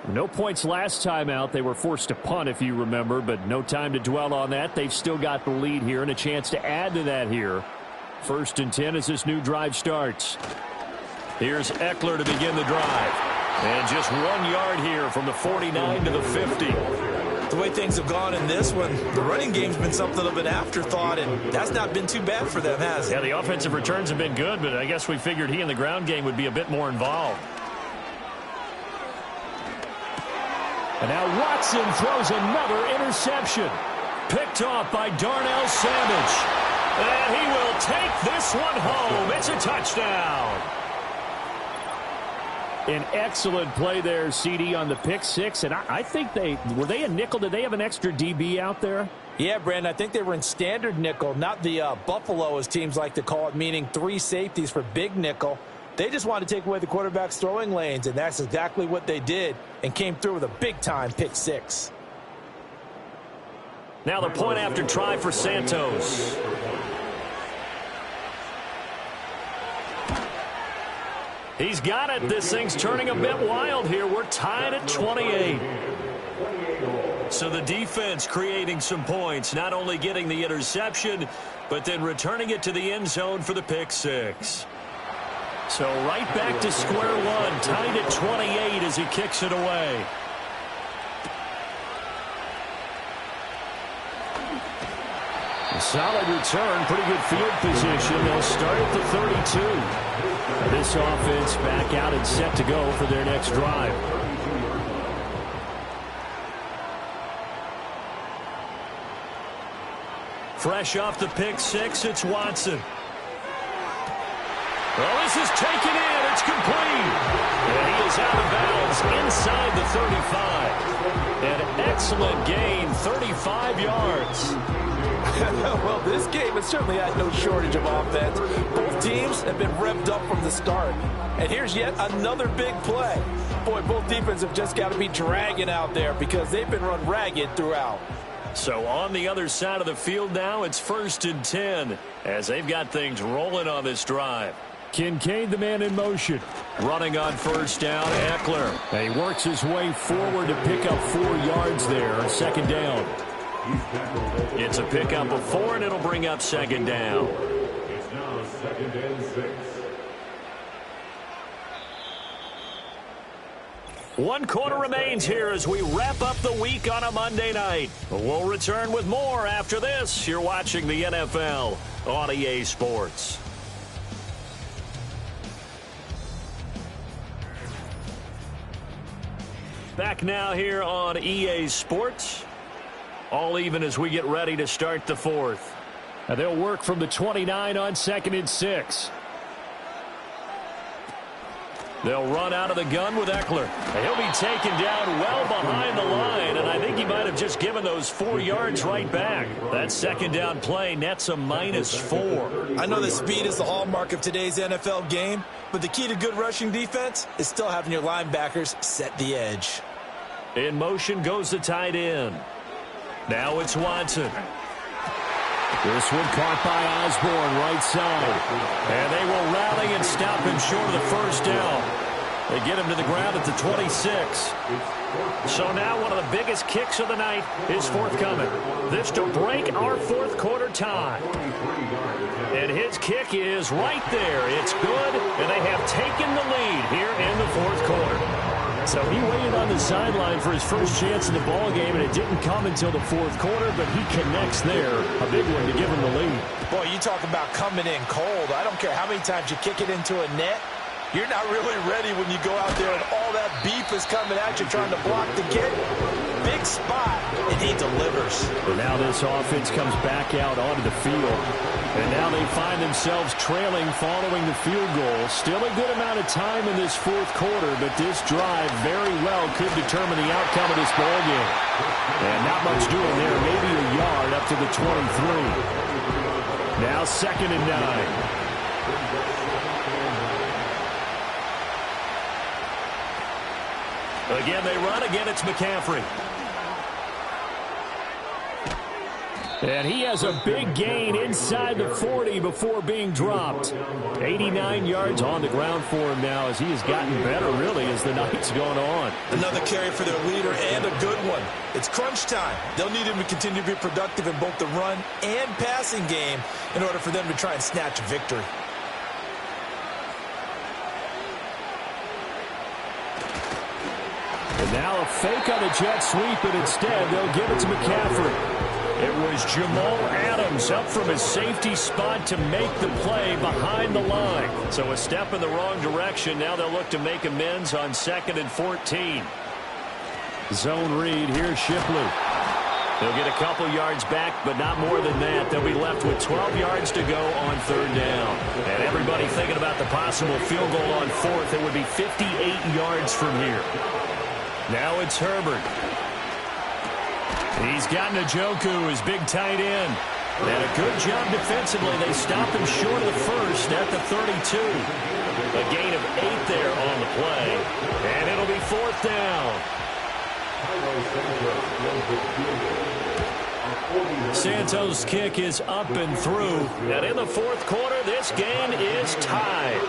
No points last time out. They were forced to punt, if you remember, but no time to dwell on that. They've still got the lead here and a chance to add to that here. 1st and 10 as this new drive starts. Here's Eckler to begin the drive. And just 1 yard here from the 49 to the 50. The way things have gone in this one, the running game's been something of an afterthought, and that's not been too bad for them, has it? Yeah, the offensive returns have been good, but I guess we figured he in the ground game would be a bit more involved. And now Watson throws another interception. Picked off by Darnell Savage. And he will take this one home. It's a touchdown. An excellent play there, CD, on the pick 6. And I think were they a nickel? Did they have an extra DB out there? Yeah, Brandon, I think they were in standard nickel, not the Buffalo, as teams like to call it, meaning 3 safeties for big nickel. They just wanted to take away the quarterback's throwing lanes, and that's exactly what they did and came through with a big-time pick 6. Now the point after try for Santos. He's got it. This thing's turning a bit wild here. We're tied at 28. So the defense creating some points, not only getting the interception, but then returning it to the end zone for the pick 6. So right back to square one, tied at 28 as he kicks it away. A solid return, pretty good field position. They'll start at the 32. This offense back out and set to go for their next drive. Fresh off the pick 6, it's Watson. Well, this is taken in. It's complete. And he is out of bounds inside the 35. An excellent gain, 35 yards. Well, this game has certainly had no shortage of offense. Both teams have been revved up from the start. And here's yet another big play. Boy, both defenses have just got to be dragging out there because they've been run ragged throughout. So on the other side of the field now, it's 1st and 10 as they've got things rolling on this drive. Kincaid, the man in motion. Running on 1st down, Eckler. And he works his way forward to pick up 4 yards there. 2nd down. It's a pickup of 4, and it'll bring up 2nd down. It's now 2nd and 6. 1 quarter remains here as we wrap up the week on a Monday night. We'll return with more after this. You're watching the NFL on EA Sports. Back now here on EA Sports. All even as we get ready to start the 4th. And they'll work from the 29 on 2nd and 6. They'll run out of the gun with Eckler. And he'll be taken down well behind the line, and I think he might have just given those 4 yards right back. That 2nd down play nets a -4. I know that speed is the hallmark of today's NFL game, but the key to good rushing defense is still having your linebackers set the edge. In motion goes the tight end. Now it's Watson. This one caught by Osborne, right side. And they will rally and stop him short of the 1st down. They get him to the ground at the 26. So now one of the biggest kicks of the night is forthcoming. This to break our 4th quarter tie. And his kick is right there. It's good, and they have taken the lead here in the 4th quarter. So he waited on the sideline for his first chance in the ball game, and it didn't come until the 4th quarter, but he connects there. A big one to give him the lead. Boy, you talk about coming in cold. I don't care how many times you kick it into a net. You're not really ready when you go out there and all that beef is coming at you trying to block the kick. Big spot, and he delivers. And now this offense comes back out onto the field. And now they find themselves trailing following the field goal. Still a good amount of time in this 4th quarter, but this drive very well could determine the outcome of this ball game. And not much doing there, maybe a yard up to the 23. Now 2nd and 9. Again, they run. Again, it's McCaffrey. And he has a big gain inside the 40 before being dropped. 89 yards on the ground for him now as he has gotten better, really, as the night's gone on. Another carry for their leader and a good one. It's crunch time. They'll need him to continue to be productive in both the run and passing game in order for them to try and snatch a victory. And now a fake on the jet sweep, and instead they'll give it to McCaffrey. It was Jamal Adams up from his safety spot to make the play behind the line. So a step in the wrong direction. Now they'll look to make amends on 2nd and 14. Zone read, here's Shipley. They'll get a couple yards back, but not more than that. They'll be left with 12 yards to go on 3rd down. And everybody thinking about the possible field goal on 4th. It would be 58 yards from here. Now it's Herbert. He's got Njoku, his big tight end. And a good job defensively. They stop him short of the 1st at the 32. A gain of 8 there on the play. And it'll be 4th down. Santos' kick is up and through. And in the 4th quarter, this game is tied.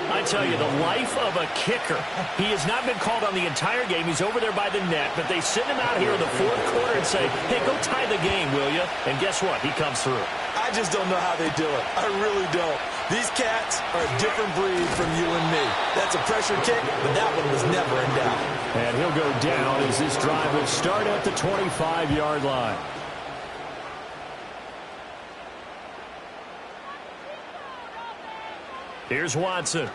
I tell you, the life of a kicker. He has not been called on the entire game. He's over there by the net, but they send him out here in the 4th quarter and say, hey, go tie the game, will you? And guess what? He comes through. I just don't know how they do it. I really don't. These cats are a different breed from you and me. That's a pressure kick, but that one was never in doubt. And he'll go down as this drive will start at the 25-yard line. Here's Watson.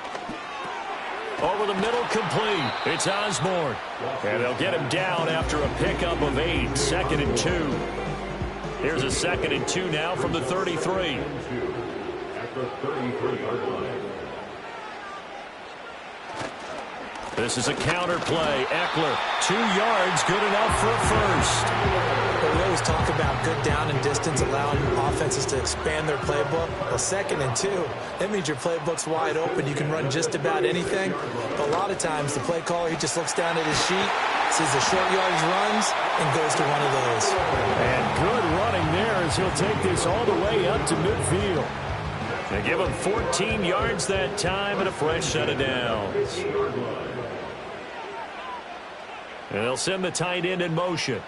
Over the middle, complete. It's Osborne. And they'll get him down after a pickup of 8. 2nd and 2. Here's a 2nd and 2 now from the 33. At the 33-yard line. This is a counter play. Eckler, 2 yards, good enough for a first. We always talk about good down and distance, allowing offenses to expand their playbook. Well, 2nd and 2, that means your playbook's wide open. You can run just about anything. But a lot of times, the play caller, he just looks down at his sheet, sees the short yardage runs, and goes to one of those. And good running there as he'll take this all the way up to midfield. They give him 14 yards that time and a fresh set of downs. And they'll send the tight end in motion.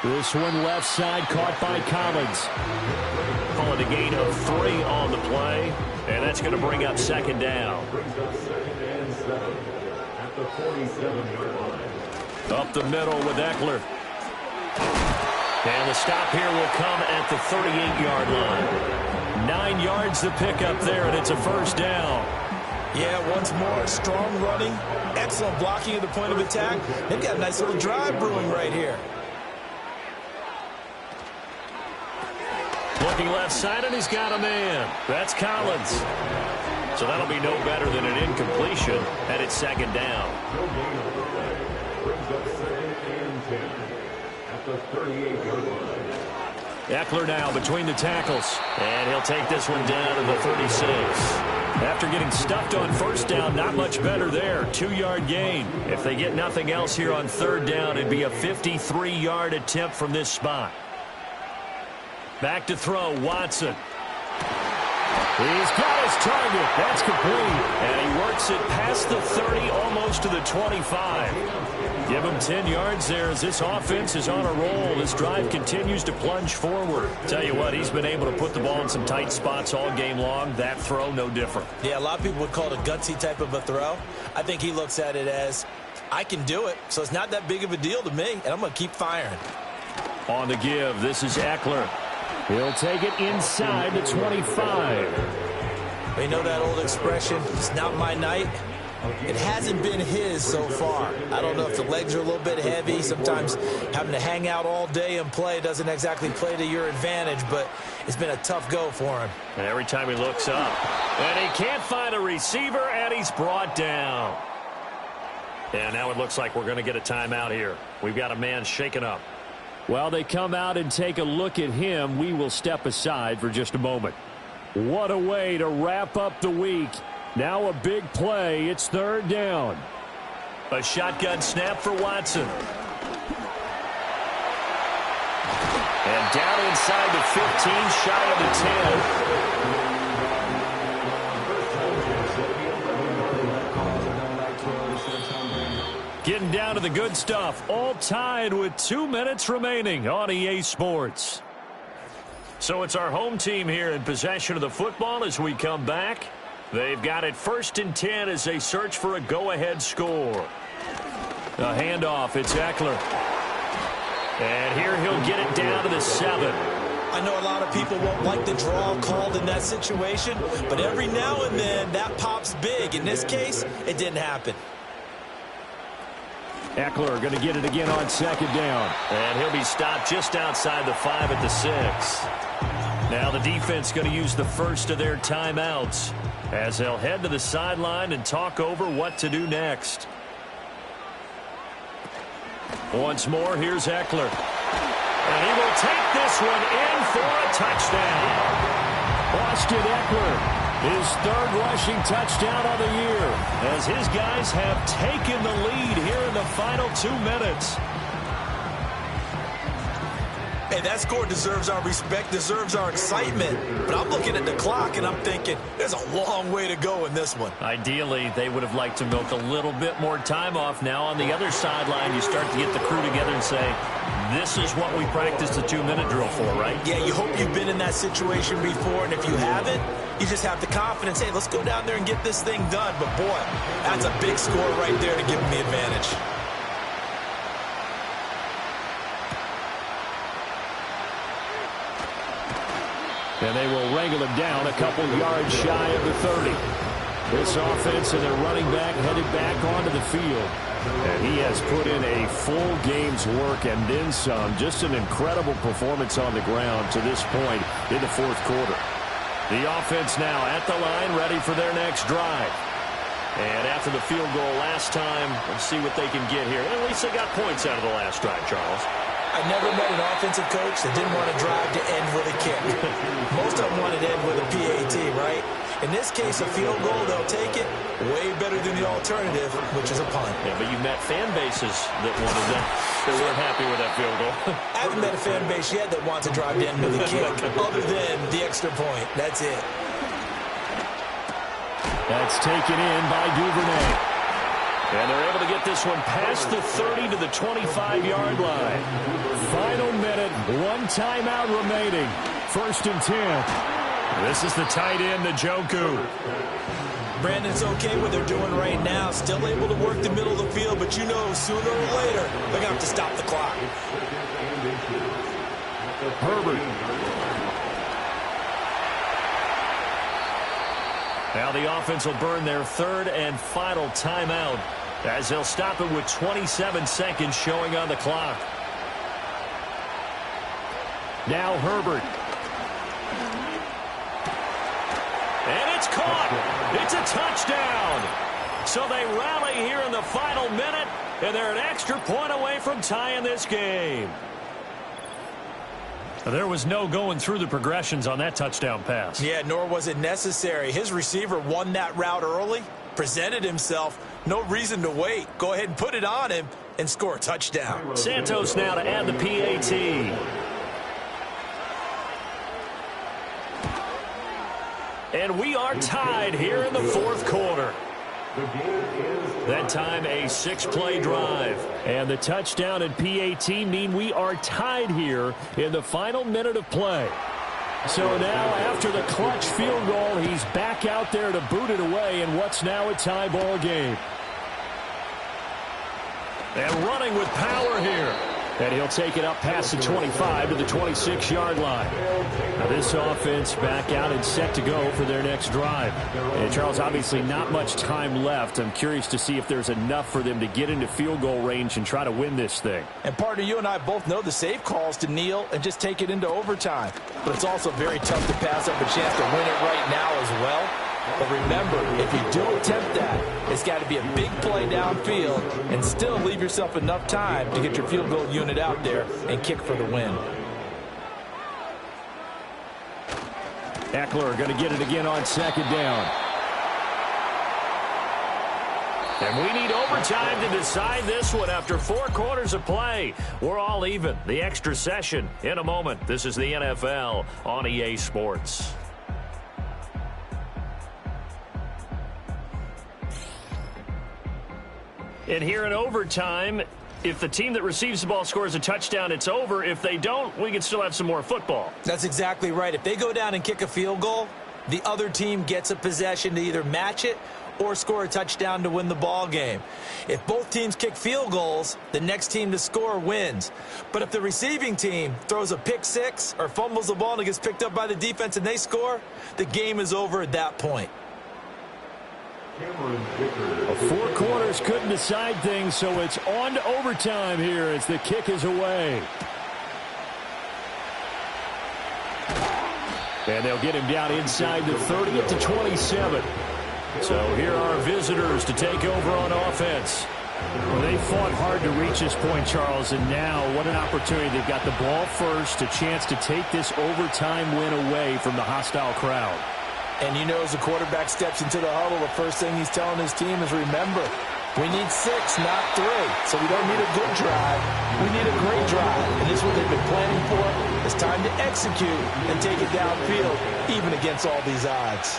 This one left side caught by Collins. Calling a gain of 3 on the play. And that's going to bring up 2nd down. Up the middle with Eckler. And the stop here will come at the 38-yard line. 9 yards to pick up there, and it's a first down. Yeah, once more, strong running, excellent blocking at the point of attack. They've got a nice little drive brewing right here. Looking left side, and he's got a man. That's Collins. So that'll be no better than an incompletion, and it's 2nd down. Eckler now between the tackles, and he'll take this one down to the 36. After getting stuffed on first down, not much better there. 2-yard gain. If they get nothing else here on 3rd down, it'd be a 53-yard attempt from this spot. Back to throw, Watson. He's got his target. That's complete. And he works it past the 30, almost to the 25. Give him 10 yards there as this offense is on a roll. This drive continues to plunge forward. Tell you what, he's been able to put the ball in some tight spots all game long. That throw, no different. Yeah, a lot of people would call it a gutsy type of a throw. I think he looks at it as, I can do it, so it's not that big of a deal to me, and I'm going to keep firing. On the give, this is Eckler. He'll take it inside the 25. You know that old expression, it's not my night. It hasn't been his so far. I don't know if the legs are a little bit heavy. Sometimes having to hang out all day and play doesn't exactly play to your advantage, but it's been a tough go for him. And every time he looks up, and he can't find a receiver, and he's brought down. And now it looks like we're going to get a timeout here. We've got a man shaken up. While they come out and take a look at him, we will step aside for just a moment. What a way to wrap up the week. Now a big play. It's 3rd down. A shotgun snap for Watson. And down inside the 15, shy of the 10. Getting down to the good stuff. All tied with 2 minutes remaining on EA Sports. So it's our home team here in possession of the football as we come back. They've got it 1st and 10 as they search for a go-ahead score. A handoff, it's Eckler. And here he'll get it down to the 7. I know a lot of people won't like the draw called in that situation, but every now and then that pops big. In this case, it didn't happen. Eckler going to get it again on 2nd down. And he'll be stopped just outside the 5 at the 6. Now the defense going to use the first of their timeouts as they'll head to the sideline and talk over what to do next. Once more, here's Eckler. And he will take this one in for a touchdown. Austin Eckler, his 3rd rushing touchdown of the year, as his guys have taken the lead here in the final 2 minutes. Hey, that score deserves our respect, deserves our excitement. But I'm looking at the clock, and I'm thinking, there's a long way to go in this one. Ideally, they would have liked to milk a little bit more time off. Now, on the other sideline, you start to get the crew together and say, this is what we practiced the 2-minute drill for, right? Yeah, you hope you've been in that situation before, and if you haven't, you just have the confidence, hey, let's go down there and get this thing done. But, boy, that's a big score right there to give them the advantage. And they will wrangle him down a couple yards shy of the 30. This offense and their running back headed back onto the field. And he has put in a full game's work and then some. Just an incredible performance on the ground to this point in the 4th quarter. The offense now at the line, ready for their next drive. And after the field goal last time, let's see what they can get here. At least they got points out of the last drive, Charles. I never met an offensive coach that didn't want to drive to end with a kick. Most of them wanted to end with a PAT, right? In this case, a field goal, they'll take it way better than the alternative, which is a punt. Yeah, but you met fan bases that wanted that. They weren't happy with that field goal. I haven't met a fan base yet that wants to drive to end with a kick, other than the extra point. That's it. That's taken in by Duvernay. And they're able to get this one past the 30 to the 25-yard line. Final minute, one timeout remaining. 1st and 10. This is the tight end, Njoku. Brandon, it's okay what they're doing right now. Still able to work the middle of the field, but you know sooner or later they're going to have to stop the clock. Herbert. Now the offense will burn their 3rd and final timeout as they'll stop it with 27 seconds showing on the clock. Now Herbert. And it's caught. It's a touchdown. So they rally here in the final minute, and they're an extra point away from tying this game. There was no going through the progressions on that touchdown pass. Yeah, nor was it necessary. His receiver won that route early, presented himself. No reason to wait. Go ahead and put it on him and score a touchdown. Santos now to add the PAT. And we are tied here in the 4th quarter. That time a 6-play drive. And the touchdown and PAT mean we are tied here in the final minute of play. So now after the clutch field goal, he's back out there to boot it away in what's now a tie ball game. And running with power here. And he'll take it up past the 25 to the 26-yard line. Now this offense back out and set to go for their next drive. And Charles, obviously not much time left. I'm curious to see if there's enough for them to get into field goal range and try to win this thing. And partner, you and I both know the safe calls to kneel and just take it into overtime. But it's also very tough to pass up a chance to win it right now as well. But remember, if you do attempt that, it's got to be a big play downfield and still leave yourself enough time to get your field goal unit out there and kick for the win. Eckler going to get it again on 2nd down. And we need overtime to decide this one after 4 quarters of play. We're all even. The extra session in a moment. This is the NFL on EA Sports. And here in overtime, if the team that receives the ball scores a touchdown, it's over. If they don't, we can still have some more football. That's exactly right. If they go down and kick a field goal, the other team gets a possession to either match it or score a touchdown to win the ball game. If both teams kick field goals, the next team to score wins. But if the receiving team throws a pick six or fumbles the ball and it gets picked up by the defense and they score, the game is over at that point. 4 quarters couldn't decide things, so it's on to overtime here as the kick is away. And they'll get him down inside the 30 at the 27. So here are visitors to take over on offense. Well, they fought hard to reach this point, Charles, and now what an opportunity. They've got the ball first, a chance to take this overtime win away from the hostile crowd. And you know, as the quarterback steps into the huddle, the first thing he's telling his team is, remember, we need 6, not 3. So we don't need a good drive. We need a great drive. And this is what they've been planning for. It's time to execute and take it downfield, even against all these odds.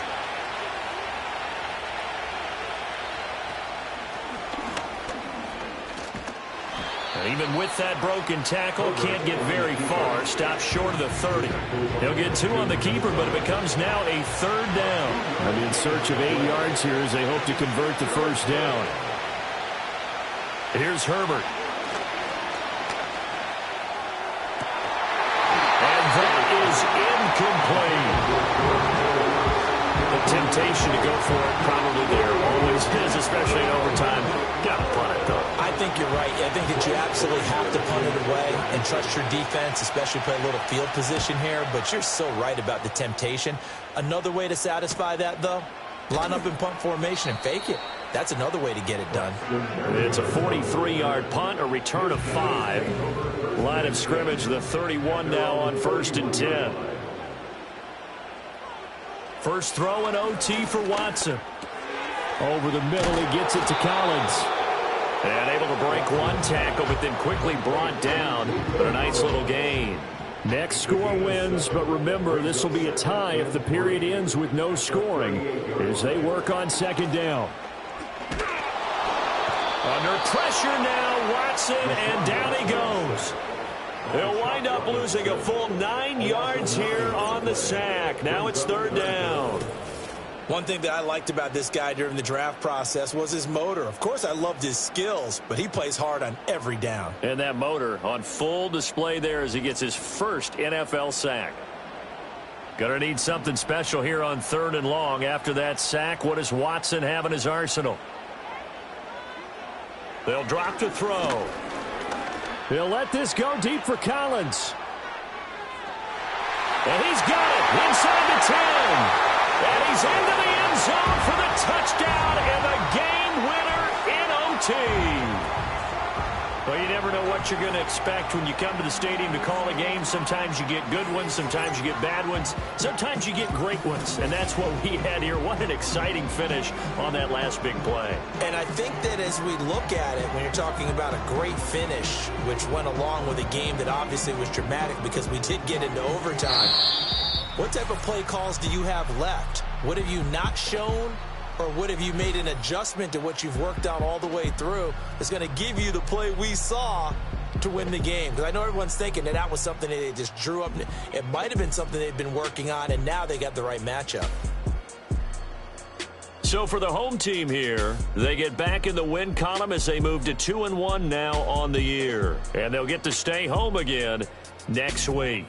Even with that broken tackle, can't get very far. Stops short of the 30. He'll get 2 on the keeper, but it becomes now a 3rd down. And in search of 8 yards here as they hope to convert the 1st down. Here's Herbert. And that is incomplete. The temptation to go for it probably there always is, especially in overtime. Got to punt it, though. I think you're right. I think that you absolutely have to punt it away and trust your defense, especially play a little field position here. But you're so right about the temptation. Another way to satisfy that, though, line up in punt formation and fake it. That's another way to get it done. It's a 43-yard punt, a return of 5. Line of scrimmage, the 31 now on 1st and 10. First throw and OT for Watson. Over the middle, he gets it to Collins. And able to break one tackle, but then quickly brought down. But a nice little gain. Next score wins, but remember, this will be a tie if the period ends with no scoring as they work on 2nd down. Under pressure now, Watson, and down he goes. They'll wind up losing a full 9 yards here on the sack. Now it's 3rd down. One thing that I liked about this guy during the draft process was his motor. Of course, I loved his skills, but he plays hard on every down. And that motor on full display there as he gets his first NFL sack. Gonna need something special here on 3rd and long. After that sack, what does Watson have in his arsenal? They'll drop to throw. He'll let this go deep for Collins. And he's got it inside the 10. And he's into the end zone for the touchdown and the game winner in OT. Well, you never know what you're going to expect when you come to the stadium to call a game. Sometimes you get good ones. Sometimes you get bad ones. Sometimes you get great ones. And that's what we had here. What an exciting finish on that last big play. And I think that as we look at it, when you're talking about a great finish, which went along with a game that obviously was dramatic because we did get into overtime, what type of play calls do you have left? What have you not shown? Or what have you made an adjustment to what you've worked out all the way through that's going to give you the play we saw to win the game? Because I know everyone's thinking that was something that they just drew up. It might have been something they've been working on, and now they got the right matchup. So for the home team here, they get back in the win column as they move to 2-1 now on the year. And they'll get to stay home again next week.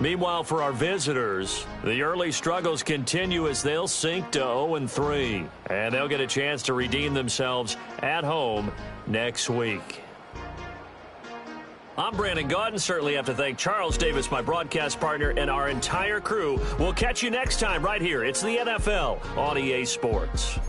Meanwhile, for our visitors, the early struggles continue as they'll sink to 0-3. And they'll get a chance to redeem themselves at home next week. I'm Brandon Gaudin. Certainly have to thank Charles Davis, my broadcast partner, and our entire crew. We'll catch you next time right here. It's the NFL on EA Sports.